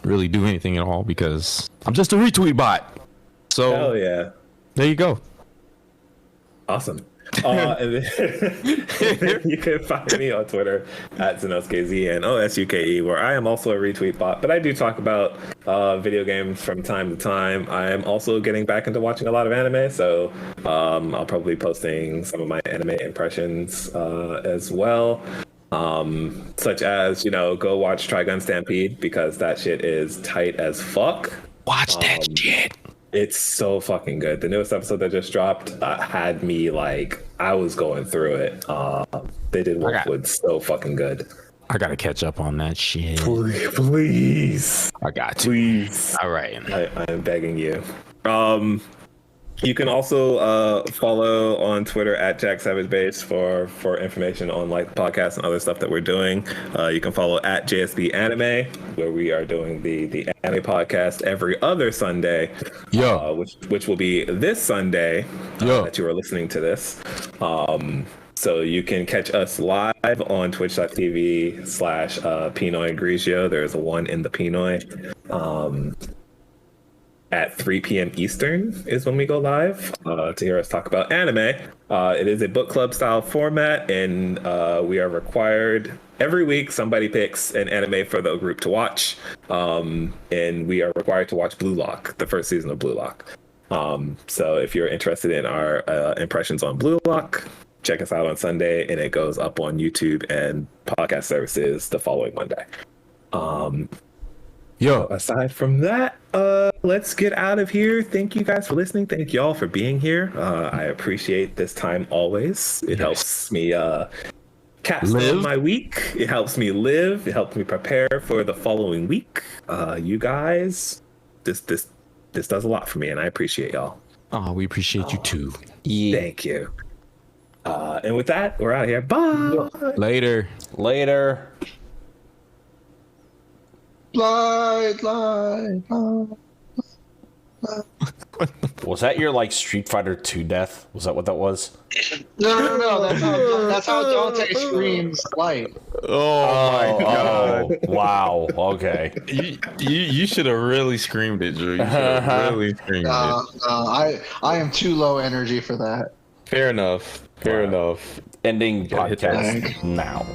really do anything at all, because I'm just a retweet bot. So Hell yeah. there you go. Awesome. And then you can find me on Twitter at ZenosukeZ and OSUKE, where I am also a retweet bot, but I do talk about video games from time to time. I am also getting back into watching a lot of anime, so I'll probably be posting some of my anime impressions as well. Such as, go watch Trigun Stampede, because that shit is tight as fuck. Watch that shit. It's so fucking good. The newest episode that just dropped had me like, I was going through it. They did Wolfwood so fucking good. I gotta catch up on that shit. Please. I got to. Please. All right. I am begging you. You can also follow on Twitter at JackSavageBase for information on like the podcast and other stuff that we're doing. You can follow at JSB Anime, where we are doing the anime podcast every other Sunday. Yeah. Which will be this Sunday that you are listening to this. So you can catch us live on twitch.tv/Pinoy Grigio. There's a one in the Pinoy. At 3 p.m. Eastern is when we go live to hear us talk about anime. It is a book club style format, and we are required every week somebody picks an anime for the group to watch, and we are required to watch Blue Lock, the first season of Blue Lock. So if you're interested in our impressions on Blue Lock, check us out on Sunday, and it goes up on YouTube and podcast services the following Monday. Aside from that, let's get out of here. Thank you guys for listening. Thank y'all for being here. I appreciate this time always. It helps me cast on my week. It helps me live. It helps me prepare for the following week. You guys, this does a lot for me, and I appreciate y'all. Oh, we appreciate you too. Yeah. Thank you. And with that, we're out of here. Bye. Later. Light. Was that your like Street Fighter 2 death? Was that what that was? No. That's how Dante screams light. Oh my god. Wow. Okay. You should have really screamed it, Drew. You should have really screamed it. I am too low energy for that. Fair enough. Ending podcast now.